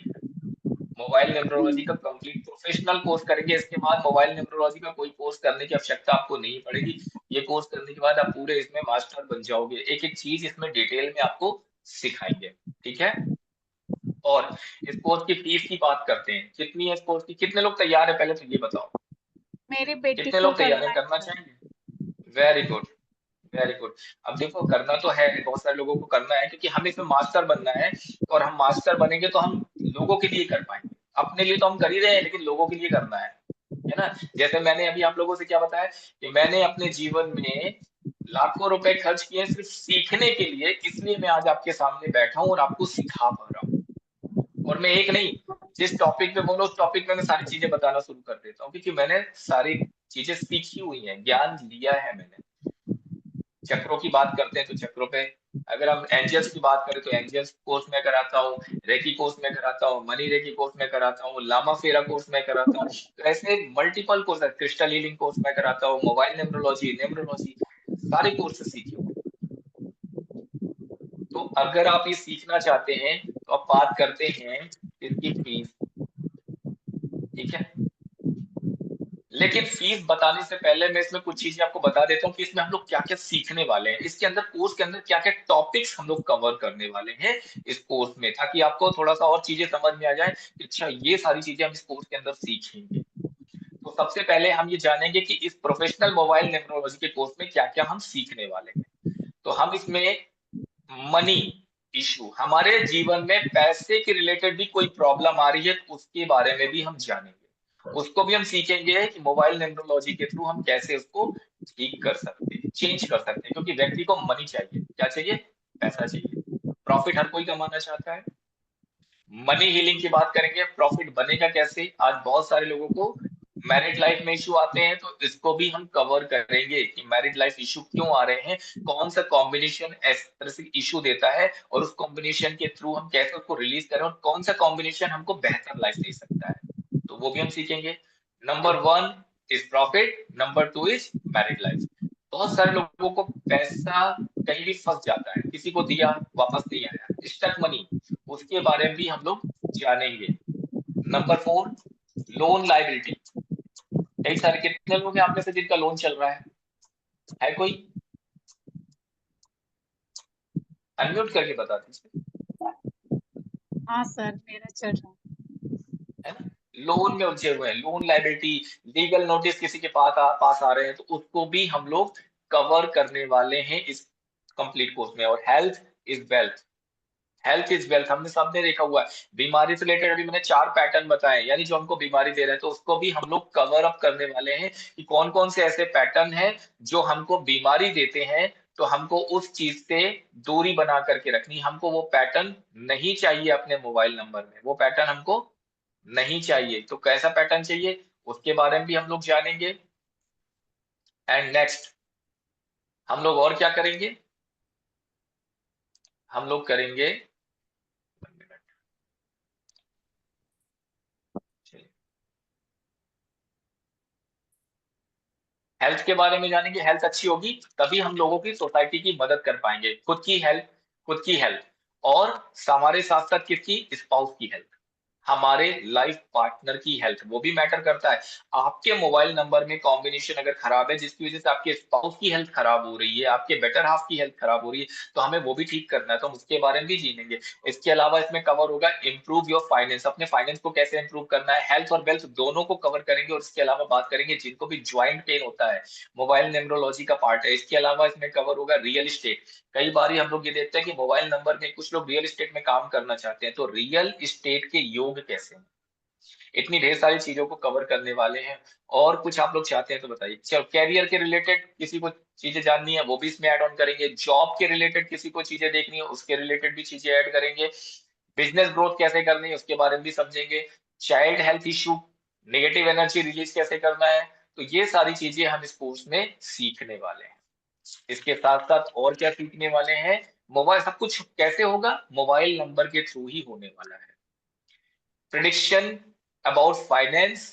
मोबाइल न्यूमरोलॉजी का कंप्लीट प्रोफेशनल कोर्स करेंगे। इसके बाद मोबाइल न्यूमरोलॉजी का कोई कोर्स करने की आवश्यकता आपको नहीं पड़ेगी। ये कोर्स करने के बाद आप पूरे इसमें मास्टर बन जाओगे। एक एक चीज इसमें डिटेल में आपको सिखाएंगे, ठीक है। और इस कोर्स की फीस की बात करते हैं, कितनी है इस कोर्स की, कितने लोग तैयार है, पहले तो ये बताओ, मेरी बेटी कितने को लोग तैयार है, करना है करना सर। चाहेंगे? Very good, very good. अब देखो, करना तो है, बहुत सारे लोगों को करना है, क्योंकि हमें इसमें मास्टर बनना है। और हम मास्टर बनेंगे तो हम लोगों के लिए कर पाएंगे। अपने लिए तो हम कर ही रहे हैं, लेकिन लोगों के लिए करना है ना। जैसे मैंने अभी आप लोगों से क्या बताया कि मैंने अपने जीवन में लाखों रुपए खर्च किए सिर्फ सीखने के लिए, इसलिए मैं आज आपके सामने बैठा हूँ और आपको सिखा पा रहा हूँ। और मैं एक नहीं, जिस टॉपिक पे बोलो उस टॉपिक में मैं सारी चीजें बताना शुरू कर देता हूँ, क्योंकि मैंने सारी चीजें सीखी हुई हैं, ज्ञान लिया है मैंने। चक्रों की बात करते हैं तो चक्रों पे, अगर हम एंजल्स की बात करें तो एंजल्स कोर्स में कराता हूँ, रेकी कोर्स में कराता हूँ, मनी रेकी कोर्स में कराता हूँ, लामा फेरा कोर्स में कराता हूँ। तो ऐसे मल्टीपल कोर्स है, क्रिस्टल हीलिंग कोर्स में कराता हूँ, मोबाइल न्यूमरोलॉजी, सारे कोर्स सीखे हुए। तो अगर आप ये सीखना चाहते हैं तो आप बात करते हैं इसकी फीस, ठीक है। लेकिन फीस बताने से पहले मैं इसमें कुछ चीजें आपको बता देता हूँ कि इसमें हम लोग क्या क्या सीखने वाले हैं, इसके अंदर कोर्स के अंदर क्या क्या टॉपिक्स हम लोग कवर करने वाले हैं इस कोर्स में, ताकि आपको थोड़ा सा और चीजें समझ में आ जाए कि अच्छा ये सारी चीजें हम इस कोर्स के अंदर सीखेंगे। तो सबसे पहले हम ये जानेंगे कि इस प्रोफेशनल मोबाइल न्यूमरोलॉजी के कोर्स में क्या क्या हम सीखने वाले हैं। तो हम इसमें मनी इशू, हमारे जीवन में पैसे के रिलेटेड भी कोई प्रॉब्लम आ रही है तो उसके बारे में भी हम जानेंगे, उसको भी हम सीखेंगे कि मोबाइल न्यूमरोलॉजी के थ्रू हम कैसे उसको ठीक कर सकते हैं, चेंज कर सकते हैं। क्योंकि व्यक्ति को मनी चाहिए, क्या चाहिए, पैसा चाहिए। प्रॉफिट हर कोई कमाना चाहता है। मनी हीलिंग की बात करेंगे, प्रॉफिट बनेगा कैसे। आज बहुत सारे लोगों को मैरिड लाइफ में इशू आते हैं, तो इसको भी हम कवर करेंगे कि मैरिड लाइफ इशू क्यों आ रहे हैं, कौन सा कॉम्बिनेशन इस तरह से इशू देता है, और उस कॉम्बिनेशन के थ्रू हम कैसे उसको रिलीज करें, और कौन सा कॉम्बिनेशन हमको बेहतर लाइफ दे सकता है, तो वो भी हम सीखेंगे। Number 1 is profit, number 2 is married life. बहुत सारे लोगों को पैसा कहीं भी फंस जाता है, किसी को दिया वापस नहीं आया, स्टक मनी, उसके बारे में भी हम लोग जानेंगे। Number 4 loan liability. कई सारे, कितने लोग हैं आप में से जिनका लोन चल रहा है कोई? अनम्यूट करके बता दीजिए। हाँ सर, मेरा चल रहा है ना, लोन में उलझे हुए हैं, लोन लायबिलिटी, लीगल नोटिस किसी के पास आ रहे हैं, तो उसको भी हम लोग कवर करने वाले हैं इस कंप्लीट कोर्स में। और health is wealth, health is wealth हमने सबने देखा हुआ है। बीमारी से रिलेटेड अभी मैंने 4 पैटर्न बताए, यानी जो हमको बीमारी दे रहे हैं, तो उसको भी हम लोग कवर अप करने वाले हैं कि कौन कौन से ऐसे पैटर्न हैं जो हमको बीमारी देते हैं। तो हमको उस चीज से दूरी बना करके रखनी, हमको वो पैटर्न नहीं चाहिए अपने मोबाइल नंबर में, वो पैटर्न हमको नहीं चाहिए। तो कैसा पैटर्न चाहिए, उसके बारे में भी हम लोग जानेंगे। एंड नेक्स्ट हम लोग और क्या करेंगे, हम लोग करेंगे, हेल्थ के बारे में जानेंगे। हेल्थ अच्छी होगी तभी हम लोगों की, सोसाइटी की मदद कर पाएंगे। खुद की हेल्थ, और हमारे साथ साथ किसकी, स्पाउस की हेल्थ, हमारे लाइफ पार्टनर की हेल्थ, वो भी मैटर करता है। आपके मोबाइल नंबर में कॉम्बिनेशन अगर खराब है, जिसकी वजह से आपके स्पाउस की हेल्थ खराब हो रही है, आपके बेटर हाफ की हेल्थ खराब हो रही है, तो हमें वो भी ठीक करना है, तो हम उसके बारे में भी जानेंगे। इसके अलावा इसमें कवर होगा इंप्रूव योर फाइनेंस, अपने फाइनेंस को कैसे इंप्रूव करना है, हेल्थ और वेल्थ दोनों को कवर करेंगे। और इसके अलावा बात करेंगे जिनको भी ज्वाइंट पेन होता है, मोबाइल न्यूमरोलॉजी का पार्ट है। इसके अलावा इसमें कवर होगा रियल एस्टेट। कई बार हम लोग ये देखते हैं कि मोबाइल नंबर में कुछ लोग रियल एस्टेट में काम करना चाहते हैं, तो रियल एस्टेट के योग कैसे हैं, इतनी ढेर सारी चीजों को कवर करने वाले हैं। और कुछ आप लोग चाहते हैं तो बताइए। चलो, कैरियर के रिलेटेड किसी को चीजें जाननी है वो भी इसमें ऐड ऑन करेंगे, जॉब के रिलेटेड किसी को चीजें देखनी है उसके रिलेटेड भी चीजें ऐड करेंगे, बिजनेस ग्रोथ कैसे करनी है उसके बारे में भी समझेंगे, child health issue, negative energy release कैसे करना है। तो ये सारी चीजें हम इस कोर्स में सीखने वाले हैं। इसके साथ साथ और क्या सीखने वाले हैं, मोबाइल, सब कुछ कैसे होगा, मोबाइल नंबर के थ्रू ही होने वाला है। Prediction about finance,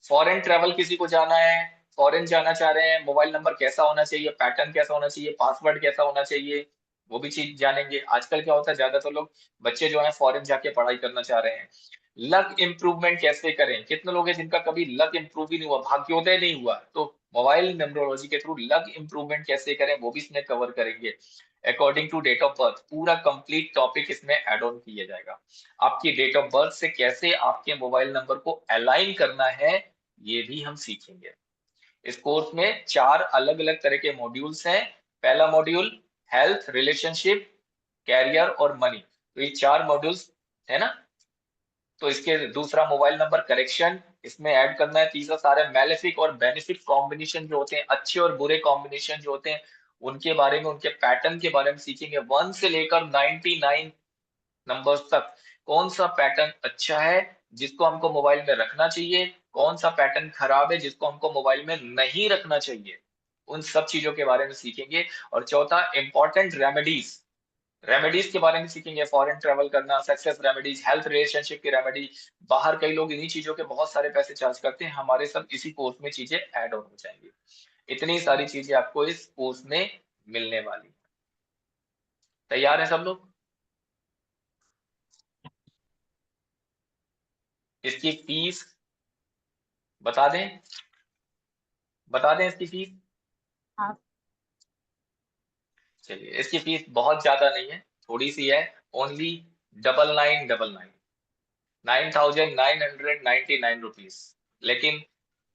foreign travel किसी को जाना है, फॉरेन जाना चाह रहे हैं, मोबाइल नंबर कैसा होना चाहिए, पैटर्न कैसा होना चाहिए, पासवर्ड कैसा होना चाहिए, वो भी चीज जानेंगे। आजकल क्या होता है, ज्यादातर लोग बच्चे जो हैं फॉरेन जाके पढ़ाई करना चाह रहे हैं। लक इम्प्रूवमेंट कैसे करें, कितने लोग हैं जिनका कभी लक इम्प्रूव ही नहीं हुआ, भाग्योदय नहीं हुआ, तो मोबाइल न्यूमरोलॉजी के थ्रू लक इम्प्रूवमेंट कैसे करें वो भी इसमें कवर करेंगे। According to date of birth पूरा कंप्लीट टॉपिक इसमें एड ऑन किया जाएगा। आपकी डेट ऑफ बर्थ से कैसे आपके मोबाइल नंबर को अलाइन करना है ये भी हम सीखेंगे। इस कोर्स में 4 अलग अलग तरह के मॉड्यूल्स हैं। पहला मॉड्यूल हेल्थ, रिलेशनशिप, कैरियर और मनी, तो ये 4 मॉड्यूल्स है ना। तो इसके दूसरा मोबाइल नंबर करेक्शन इसमें ऐड करना है। तीसरा सारे मैलेफिक और बेनिफिक कॉम्बिनेशन जो होते हैं, अच्छे और बुरे कॉम्बिनेशन जो होते हैं उनके बारे में, उनके पैटर्न के बारे में सीखेंगे। 1 से लेकर 99 नंबर्स तक कौन सा पैटर्न अच्छा है जिसको हमको मोबाइल में रखना चाहिए, कौन सा पैटर्न खराब है जिसको हमको मोबाइल में नहीं रखना चाहिए, उन सब चीजों के बारे में सीखेंगे। और चौथा इंपॉर्टेंट रेमेडीज के बारे में सीखेंगे। फॉरेन ट्रेवल करना, सक्सेस रेमेडीज, हेल्थ रिलेशनशिप की रेमेडी। बाहर कई लोग इन्हीं चीजों के बहुत सारे पैसे चार्ज करते हैं, हमारे सब इसी कोर्स में चीजें ऐड ऑन हो जाएंगी। इतनी सारी चीजें आपको इस कोर्स में मिलने वाली। तैयार है सब लोग? इसकी फीस बता दें, इसकी फीस। हाँ। चलिए, इसकी फीस बहुत ज्यादा नहीं है, थोड़ी सी है। Only 9999 9,999 rupees. लेकिन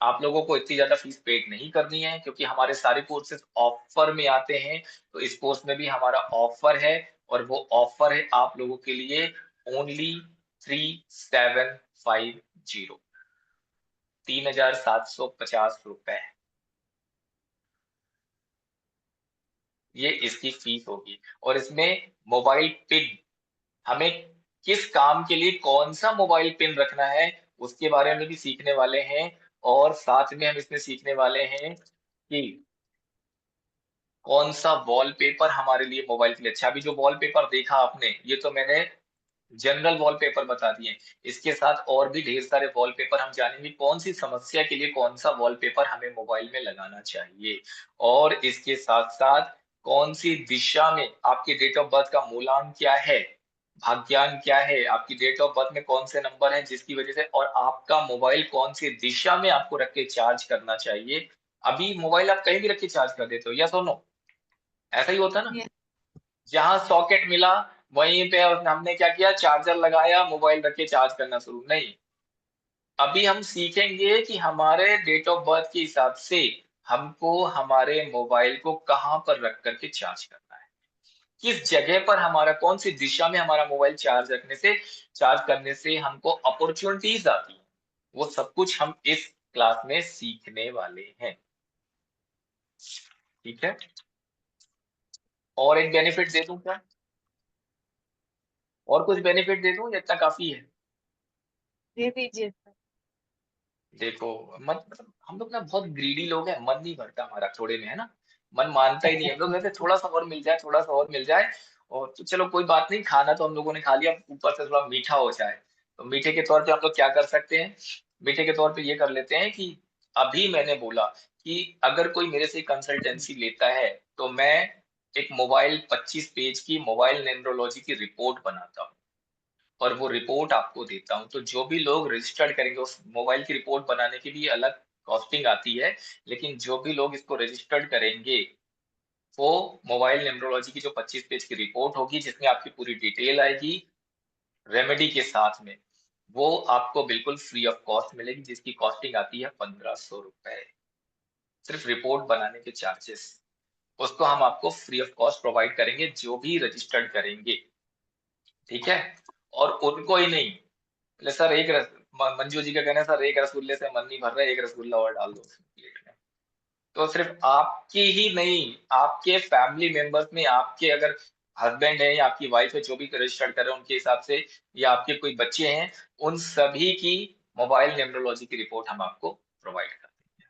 आप लोगों को इतनी ज्यादा फीस पेड नहीं करनी है क्योंकि हमारे सारे कोर्सेज ऑफर में आते हैं। तो इस कोर्स में भी हमारा ऑफर है और वो ऑफर है आप लोगों के लिए ओनली 3750, 3,750 रुपए। ये इसकी फीस होगी। और इसमें मोबाइल पिन, हमें किस काम के लिए कौन सा मोबाइल पिन रखना है उसके बारे में भी सीखने वाले हैं। और साथ में हम इसमें सीखने वाले हैं कि कौन सा वॉलपेपर हमारे लिए मोबाइल के लिए अच्छा। अभी जो वॉलपेपर देखा आपने, ये तो मैंने जनरल वॉलपेपर बता दिए। इसके साथ और भी ढेर सारे वॉलपेपर हम जानेंगे, कौन सी समस्या के लिए कौन सा वॉलपेपर हमें मोबाइल में लगाना चाहिए। और इसके साथ साथ कौन सी दिशा में आपके डेट ऑफ बर्थ का मूलांक क्या है, भाग्यांक क्या है, आपकी डेट ऑफ बर्थ में कौन से नंबर है जिसकी वजह से, और आपका मोबाइल कौन सी दिशा में आपको रख के चार्ज करना चाहिए। अभी मोबाइल आप कहीं भी रख के चार्ज कर देते हो, या सुनो, ऐसा ही होता है ना। Yes. जहां सॉकेट मिला वहीं पे हमने क्या किया, चार्जर लगाया, मोबाइल रख के चार्ज करना शुरू। नहीं, अभी हम सीखेंगे कि हमारे डेट ऑफ बर्थ के हिसाब से हमको हमारे मोबाइल को कहां पर रख करके चार्ज करना है, किस जगह पर हमारा, कौन सी दिशा में हमारा मोबाइल चार्ज करने से हमको अपॉर्चुनिटीज आती है। वो सब कुछ हम इस क्लास में सीखने वाले हैं। ठीक है, और एक बेनिफिट दे दूं क्या, और कुछ बेनिफिट दे दूं या इतना काफी है? दे दीजिए सर। देखो, मतलब हम लोग ना बहुत ग्रीडी लोग हैं, मन नहीं भरता हमारा थोड़े में, है ना। मन मानता ही नहीं, हम लोग कहते हैं थोड़ा सा और मिल जाए, थोड़ा सा और मिल जाए। और तो चलो कोई बात नहीं, खाना तो हम लोगों ने खा लिया, ऊपर से थोड़ा मीठा हो जाए। तो मीठे के तौर पे हम लोग क्या कर सकते हैं, मीठे के तौर पे ये कर लेते हैं कि अभी मैंने बोला कि अगर कोई मेरे से कंसल्टेंसी लेता है तो मैं एक मोबाइल 25 पेज की मोबाइल न्यूमरोलॉजी की रिपोर्ट बनाता हूँ और वो रिपोर्ट आपको देता हूँ। तो जो भी लोग रजिस्टर्ड करेंगे, उस मोबाइल की रिपोर्ट बनाने की भी अलग कॉस्टिंग आती है, लेकिन जो भी लोग इसको रजिस्टर्ड करेंगे वो मोबाइल न्यूमरोलॉजी की जो 25 पेज की रिपोर्ट होगी जिसमें आपकी पूरी डिटेल आएगी रेमेडी के साथ में, वो आपको बिल्कुल फ्री ऑफ कॉस्ट मिलेगी, जिसकी कॉस्टिंग आती है 1500 रुपए। सिर्फ रिपोर्ट बनाने के चार्जेस, उसको हम आपको फ्री ऑफ कॉस्ट प्रोवाइड करेंगे जो भी रजिस्टर्ड करेंगे। ठीक है, और उनको ही नहीं, बोले सर मंजू जी का कहना है सर एक रसगुल्ले से मन नहीं भर रहा है, एक रसगुल्ला और डाल दो प्लेट में। तो सिर्फ आपकी ही नहीं, आपके फैमिली मेंबर्स में आपके अगर हस्बैंड है या आपकी वाइफ है जो भी रजिस्टर्ड कर रहे हैं उनके हिसाब से, या आपके कोई बच्चे हैं, उन सभी की मोबाइल न्यूमरोलॉजी की रिपोर्ट हम आपको प्रोवाइड करते हैं।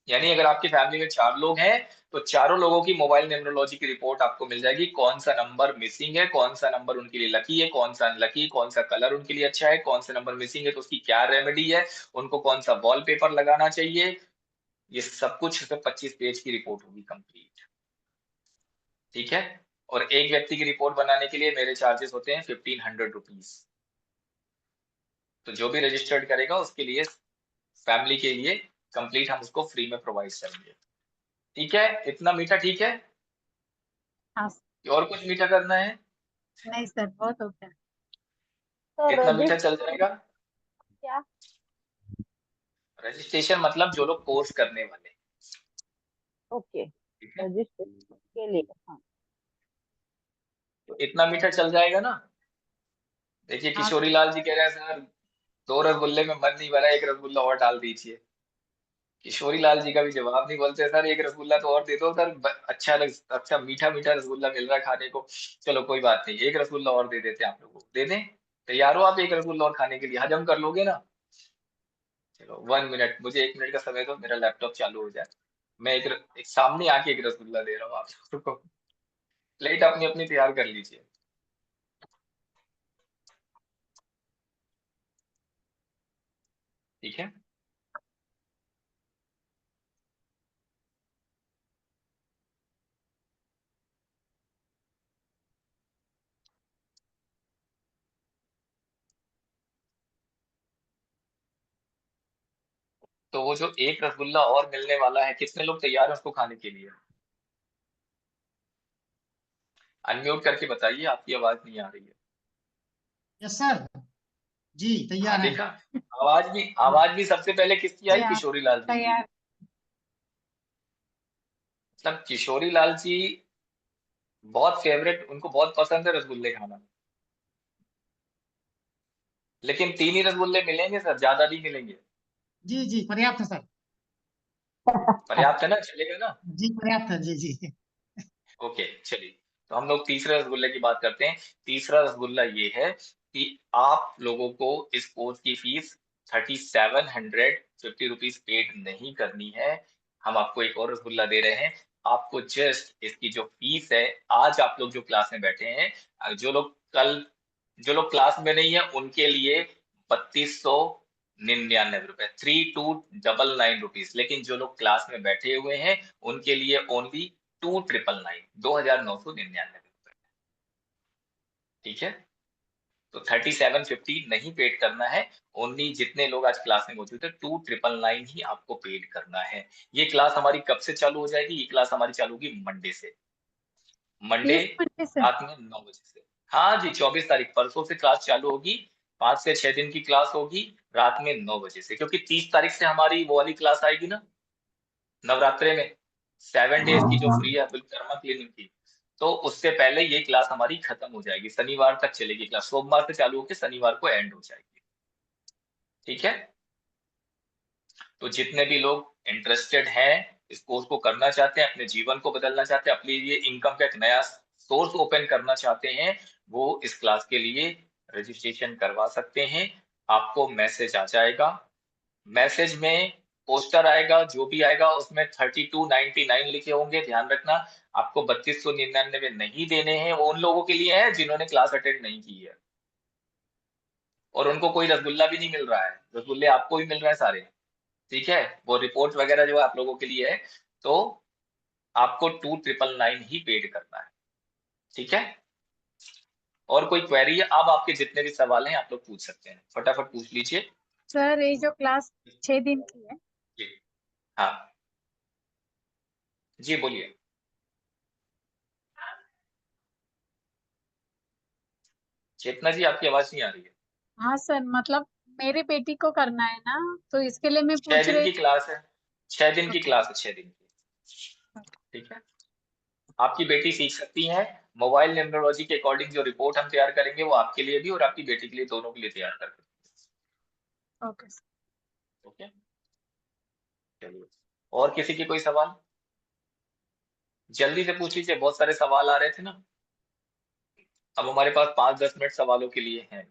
यानी अगर आपकी फैमिली में 4 लोग हैं तो चारों लोगों की मोबाइल न्यूमरोलॉजी की रिपोर्ट आपको मिल जाएगी। कौन सा नंबर मिसिंग है, कौन सा नंबर उनके लिए लकी है, कौन सा अनलकी, कौन सा कलर उनके लिए अच्छा है, कौन सा नंबर मिसिंग है तो उसकी क्या रेमेडी है, उनको कौन सा वॉलपेपर लगाना चाहिए, ये सब कुछ सिर्फ 25 पेज की रिपोर्ट होगी कंप्लीट। ठीक है। और एक व्यक्ति की रिपोर्ट बनाने के लिए मेरे चार्जेस होते हैं 1500 रुपीज। तो जो भी रजिस्टर्ड करेगा उसके लिए, फैमिली के लिए कंप्लीट हम उसको फ्री में प्रोवाइड करेंगे। ठीक है, इतना मीठा ठीक है? हाँ और कुछ मीठा करना है? नहीं सर, बहुत हो गया। तो इतना मीठा रजिस्टर चल जाएगा? क्या? रजिस्ट्रेशन मतलब जो लोग कोर्स करने वाले। ओके, ठीक है, रजिस्टर के लिए। हाँ, तो इतना मीठा चल जाएगा ना? देखिए हाँ किशोरी लाल जी कह रहे हैं सर 2 रसगुल्ले में मन नहीं भरा, 1 रसगुल्ला और डाल दीजिए। किशोरी लाल जी का भी जवाब नहीं बोलते सर 1 रसगुल्ला तो और दे दो सर, अच्छा मीठा मीठा रसगुल्ला मिल रहा है खाने को। चलो कोई बात नहीं, 1 रसगुल्ला और दे देते हैं आप लोगों को। दे दें? तैयार हो आप 1 रसगुल्ला और खाने के लिए? हजम कर लोगे ना? चलो 1 मिनट, मुझे 1 मिनट का समय दो, मेरा लैपटॉप चालू हो जाए। मैं एक सामने आके 1 रसगुल्ला दे रहा हूँ आप लोगों को। प्लेट अपनी अपनी तैयार कर लीजिए। ठीक है, तो वो जो 1 रसगुल्ला और मिलने वाला है, कितने लोग तैयार हैं उसको खाने के लिए? अनम्यूट करके बताइए, आपकी आवाज नहीं आ रही है। यस सर, जी हाँ तैयार हैं। देखा, आवाज भी सबसे पहले किसकी आई? जी हाँ, किशोरी लाल जी की। तैयार। मतलब किशोरी लाल जी बहुत फेवरेट, उनको बहुत पसंद है रसगुल्ले खाना। लेकिन 3 ही रसगुल्ले मिलेंगे सर, ज्यादा नहीं मिलेंगे। जी जी पर्याप्त है सर। पर्याप्त है ना, चलेगा ना? जी पर्याप्त है, जी जी। ओके चलिए, तो हम लोग तीसरे रसगुल्ले की बात करते हैं। तीसरा रसगुल्ला ये है कि आप लोगों को इस कोर्स की फीस 3750 रुपीज पेड नहीं करनी है। हम आपको एक और रसगुल्ला दे रहे हैं। आपको जस्ट इसकी जो फीस है, आज आप लोग जो क्लास में बैठे हैं, जो लोग क्लास में नहीं है उनके लिए 3299 रुपए, 3299 रुपीज। लेकिन जो लोग क्लास में बैठे हुए हैं उनके लिए ओनली 2999 रुपए। ठीक है, तो 3750 नहीं पेड करना है। ओनली जितने लोग आज क्लास में मौजूद है 2999 ही आपको पेड करना है। ये क्लास हमारी कब से चालू हो जाएगी? ये क्लास हमारी चालू होगी मंडे से। मंडे 30 मिनट से। रात में 9 बजे से। हाँ जी, 24 तारीख परसों से क्लास चालू होगी। 5 से 6 दिन की क्लास होगी, रात में 9 बजे से। क्योंकि 30 तारीख से हमारी वो वाली क्लास आएगी ना, नवरात्रे में 7 डेज की जो फ्री है कर्मा क्लिनिक की, तो उससे पहले ये क्लास हमारी खत्म हो जाएगी। शनिवार तक चलेगी क्लास, सोमवार से चालू होकर शनिवार को एंड हो जाएगी। ठीक है, तो जितने भी लोग इंटरेस्टेड हैं, इस कोर्स को करना चाहते हैं, अपने जीवन को बदलना चाहते हैं, अपने लिए इनकम का एक नया सोर्स ओपन करना चाहते हैं, वो इस क्लास के लिए रजिस्ट्रेशन करवा सकते हैं। आपको मैसेज आ जाएगा, मैसेज में पोस्टर आएगा, जो भी आएगा उसमें 3299 लिखे होंगे। ध्यान रखना, आपको 3299 नहीं देने हैं। वो उन लोगों के लिए है जिन्होंने क्लास अटेंड नहीं की है और उनको कोई रसगुल्ला भी नहीं मिल रहा है। रसगुल्ले आपको भी मिल रहे हैं सारे। ठीक है, वो रिपोर्ट वगैरह जो है आप लोगों के लिए है, तो आपको 2999 ही पेड करना है। ठीक है, और कोई क्वेरी है? अब आपके जितने भी सवाल हैं आप लोग पूछ सकते हैं, फटाफट पूछ लीजिए। सर ये जो क्लास 6 दिन की है, जी हाँ, जी बोलिए। चेतना जी आपकी आवाज नहीं आ रही है। हाँ सर, मतलब मेरे बेटी को करना है ना, तो इसके लिए मैं 6 पूछ दिन रही की क्लास है, 6 दिन की थी। क्लास है, 6 दिन की। ठीक है, आपकी बेटी सीख सकती है। मोबाइल न्यूमरोलॉजी के अकॉर्डिंग जो रिपोर्ट हम तैयार करेंगे वो आपके लिए भी और आपकी बेटी के लिए, दोनों के लिए तैयार करेंगे। Okay sir. ओके चलिए, और किसी की कोई सवाल? जल्दी से पूछ लीजिए, बहुत सारे सवाल आ रहे थे ना। अब हमारे पास 5-10 मिनट सवालों के लिए हैं।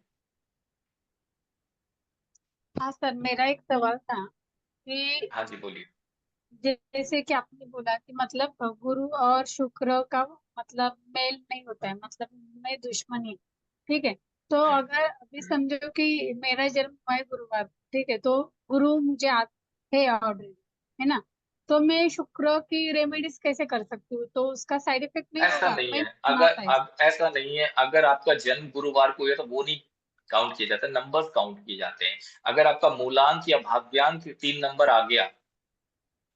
हाँ सर, मेरा एक सवाल था कि हाँ जी बोलिए। जैसे कि आपने बोला कि मतलब गुरु और शुक्र का मतलब मेल नहीं होता है, मतलब में दुश्मनी, ठीक है। तो अगर अभी समझो कि मेरा जन्म हुआ है गुरुवार, ठीक है, तो गुरु मुझे है ऑलरेडी, है ना, तो मैं शुक्र की रेमेडीज कैसे कर सकती हूँ? तो उसका साइड इफेक्ट नहीं ऐसा होगा? नहीं मैं है, सुना था ऐसा। ऐसा नहीं है। अगर आपका जन्म गुरुवार को हुआ तो वो नहीं काउंट किया जाता, नंबर्स काउंट किए जाते हैं। अगर आपका मूलांक या भाग्यांक 3 नंबर आ गया,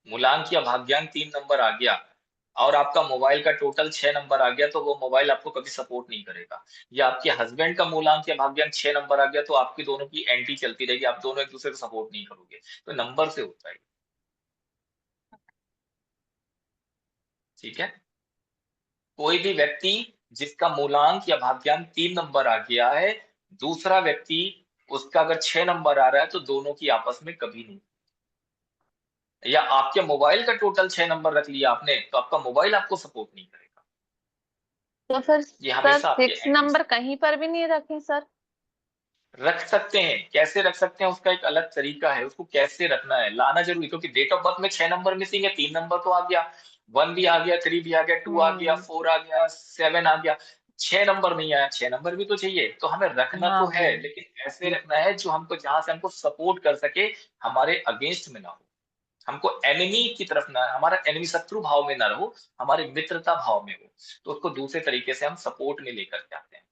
मूलांक या भाग्यांक 3 नंबर आ गया और आपका मोबाइल का टोटल 6 नंबर आ गया, तो वो मोबाइल आपको कभी सपोर्ट नहीं करेगा। या आपके हस्बैंड का मूलांक या भाग्यांक 6 नंबर आ गया, तो आपकी दोनों की एंटी चलती रहेगी, आप दोनों एक दूसरे को सपोर्ट नहीं करोगे। तो नंबर से होता है, ठीक है। कोई भी व्यक्ति जिसका मूलांक या भाग्यांक 3 नंबर आ गया है, दूसरा व्यक्ति उसका अगर 6 नंबर आ रहा है, तो दोनों की आपस में कभी नहीं। या आपके मोबाइल का टोटल 6 नंबर रख लिया आपने, तो आपका मोबाइल आपको सपोर्ट नहीं करेगा। तो फिर ये सर हमेशा आपके 6 एंटी नंबर कहीं पर भी नहीं रखें सर? रख सकते हैं। कैसे रख सकते हैं उसका एक अलग तरीका है, उसको कैसे रखना है लाना जरूरी, क्योंकि डेट ऑफ बर्थ में 6 नंबर मिसिंग है, 3 नंबर तो आ गया, 1 भी आ गया, 3 भी आ गया, 2 आ गया, 4 आ गया, 7 आ गया, 6 नंबर नहीं आया। 6 नंबर भी तो चाहिए, तो हमें रखना तो है, हाँ। लेकिन ऐसे रखना है जो हमको, जहां से हमको सपोर्ट कर सके, हमारे अगेंस्ट में ना हो, हमको एनिमी की तरफ ना, हमारा एनिमी शत्रु भाव में ना रहो, हमारे मित्रता भाव में हो, तो उसको दूसरे तरीके से हम सपोर्ट में लेकर के आते हैं।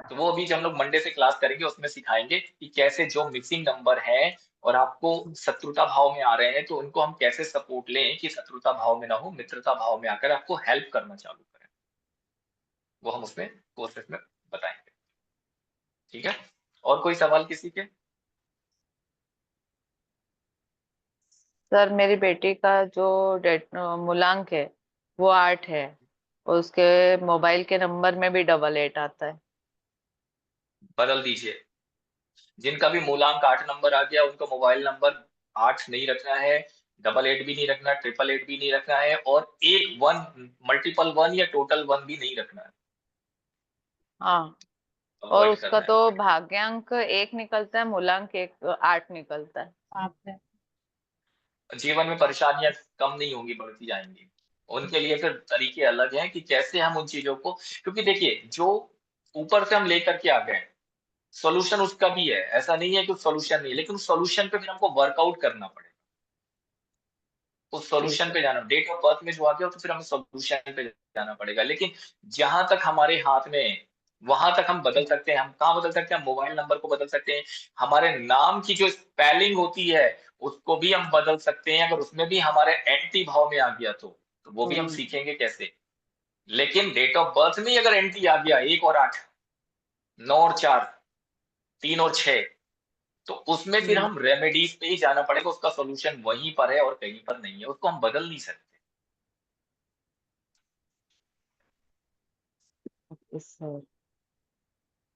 तो वो अभी जो हम लोग मंडे से क्लास करेंगे उसमें सिखाएंगे कि कैसे जो मिसिंग नंबर है और आपको शत्रुता भाव में आ रहे हैं, तो उनको हम कैसे सपोर्ट लें कि शत्रुता भाव में ना हो, मित्रता भाव में आकर आपको हेल्प करना चालू करें। वो हम उसमें कोर्सेस में बताएंगे, ठीक है। और कोई सवाल किसी के? सर मेरी बेटी का जो डेट मूलांक है वो 8 है, और उसके मोबाइल के नंबर में भी 88 आता है। बदल दीजिए। जिनका भी मूलांक 8 नंबर आ गया, उनका मोबाइल नंबर 8 नहीं रखना है, 88 भी नहीं रखना, 888 भी नहीं रखना है, और एक 1 मल्टीपल 1 या टोटल 1 भी नहीं रखना है, हाँ, और अवॉइड उसका करना है। तो भाग्यांक 1 निकलता है, मूलांक 8 निकलता है। आप है। जीवन में परेशानियां कम नहीं होंगी, बढ़ती जाएंगी। उनके लिए फिर तरीके अलग हैं कि कैसे हम उन चीजों को, क्योंकि देखिए जो ऊपर से हम लेकर के आ गए, सॉल्यूशन उसका भी है, ऐसा नहीं है कि सॉल्यूशन नहीं है, लेकिन उस सॉल्यूशन पे फिर हमको वर्कआउट करना पड़ेगा, उस जी सॉल्यूशन सर। पे जाना। डेट ऑफ बर्थ में जो आ गया तो फिर हमें सॉल्यूशन पे जाना पड़ेगा, लेकिन जहां तक हमारे हाथ में, वहां तक हम बदल सकते हैं। हम कहाँ बदल सकते हैं? हम मोबाइल नंबर को बदल सकते हैं, हमारे नाम की जो स्पेलिंग होती है उसको भी हम बदल सकते हैं, अगर उसमें भी हमारे एंटी भाव में आ गया तो वो भी हम सीखेंगे कैसे। लेकिन डेट ऑफ बर्थ में अगर एंटी आ गया 1 और 8, 9 और 4, 3 और 6, तो उसमें फिर हम रेमेडीज पे ही जाना पड़ेगा, उसका सॉल्यूशन वहीं पर है और कहीं पर नहीं है, उसको हम बदल नहीं सकते, सर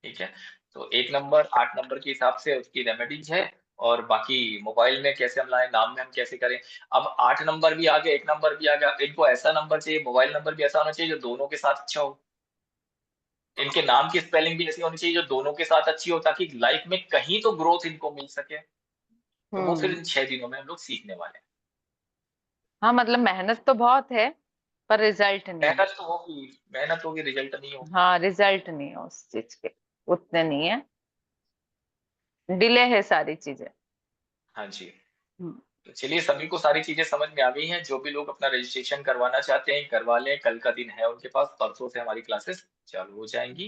ठीक है। तो 1 नंबर 8 नंबर के हिसाब से उसकी रेमेडीज है, और बाकी मोबाइल में कैसे हम लाएं, नाम में हम कैसे करें। अब 8 नंबर भी आ गया, 1 नंबर भी आ गया, इनको ऐसा नंबर चाहिए, मोबाइल नंबर भी ऐसा होना चाहिए जो दोनों के साथ अच्छा हो, इनके नाम की स्पेलिंग भी ऐसी होनी चाहिए जो दोनों के साथ अच्छी हो, ताकि लाइफ में कहीं तो ग्रोथ इनको मिल सके। तो वो फिर इन 6 दिनों में हम लोग सीखने वाले हैं। हाँ, मतलब मेहनत तो बहुत है पर रिजल्ट नहीं है। मेहनत तो होगी, मेहनत होगी, रिजल्ट नहीं होगा। हाँ, रिजल्ट नहीं है उस चीज के, उतने नहीं है, डिले है सारी चीजें। हाँ जी। हम्म। तो चलिए, सभी को सारी चीजें समझ में आ गई हैं। जो भी लोग अपना रजिस्ट्रेशन करवाना चाहते हैं करवा लें, कल का दिन है उनके पास, परसों से हमारी क्लासेस चालू हो जाएंगी।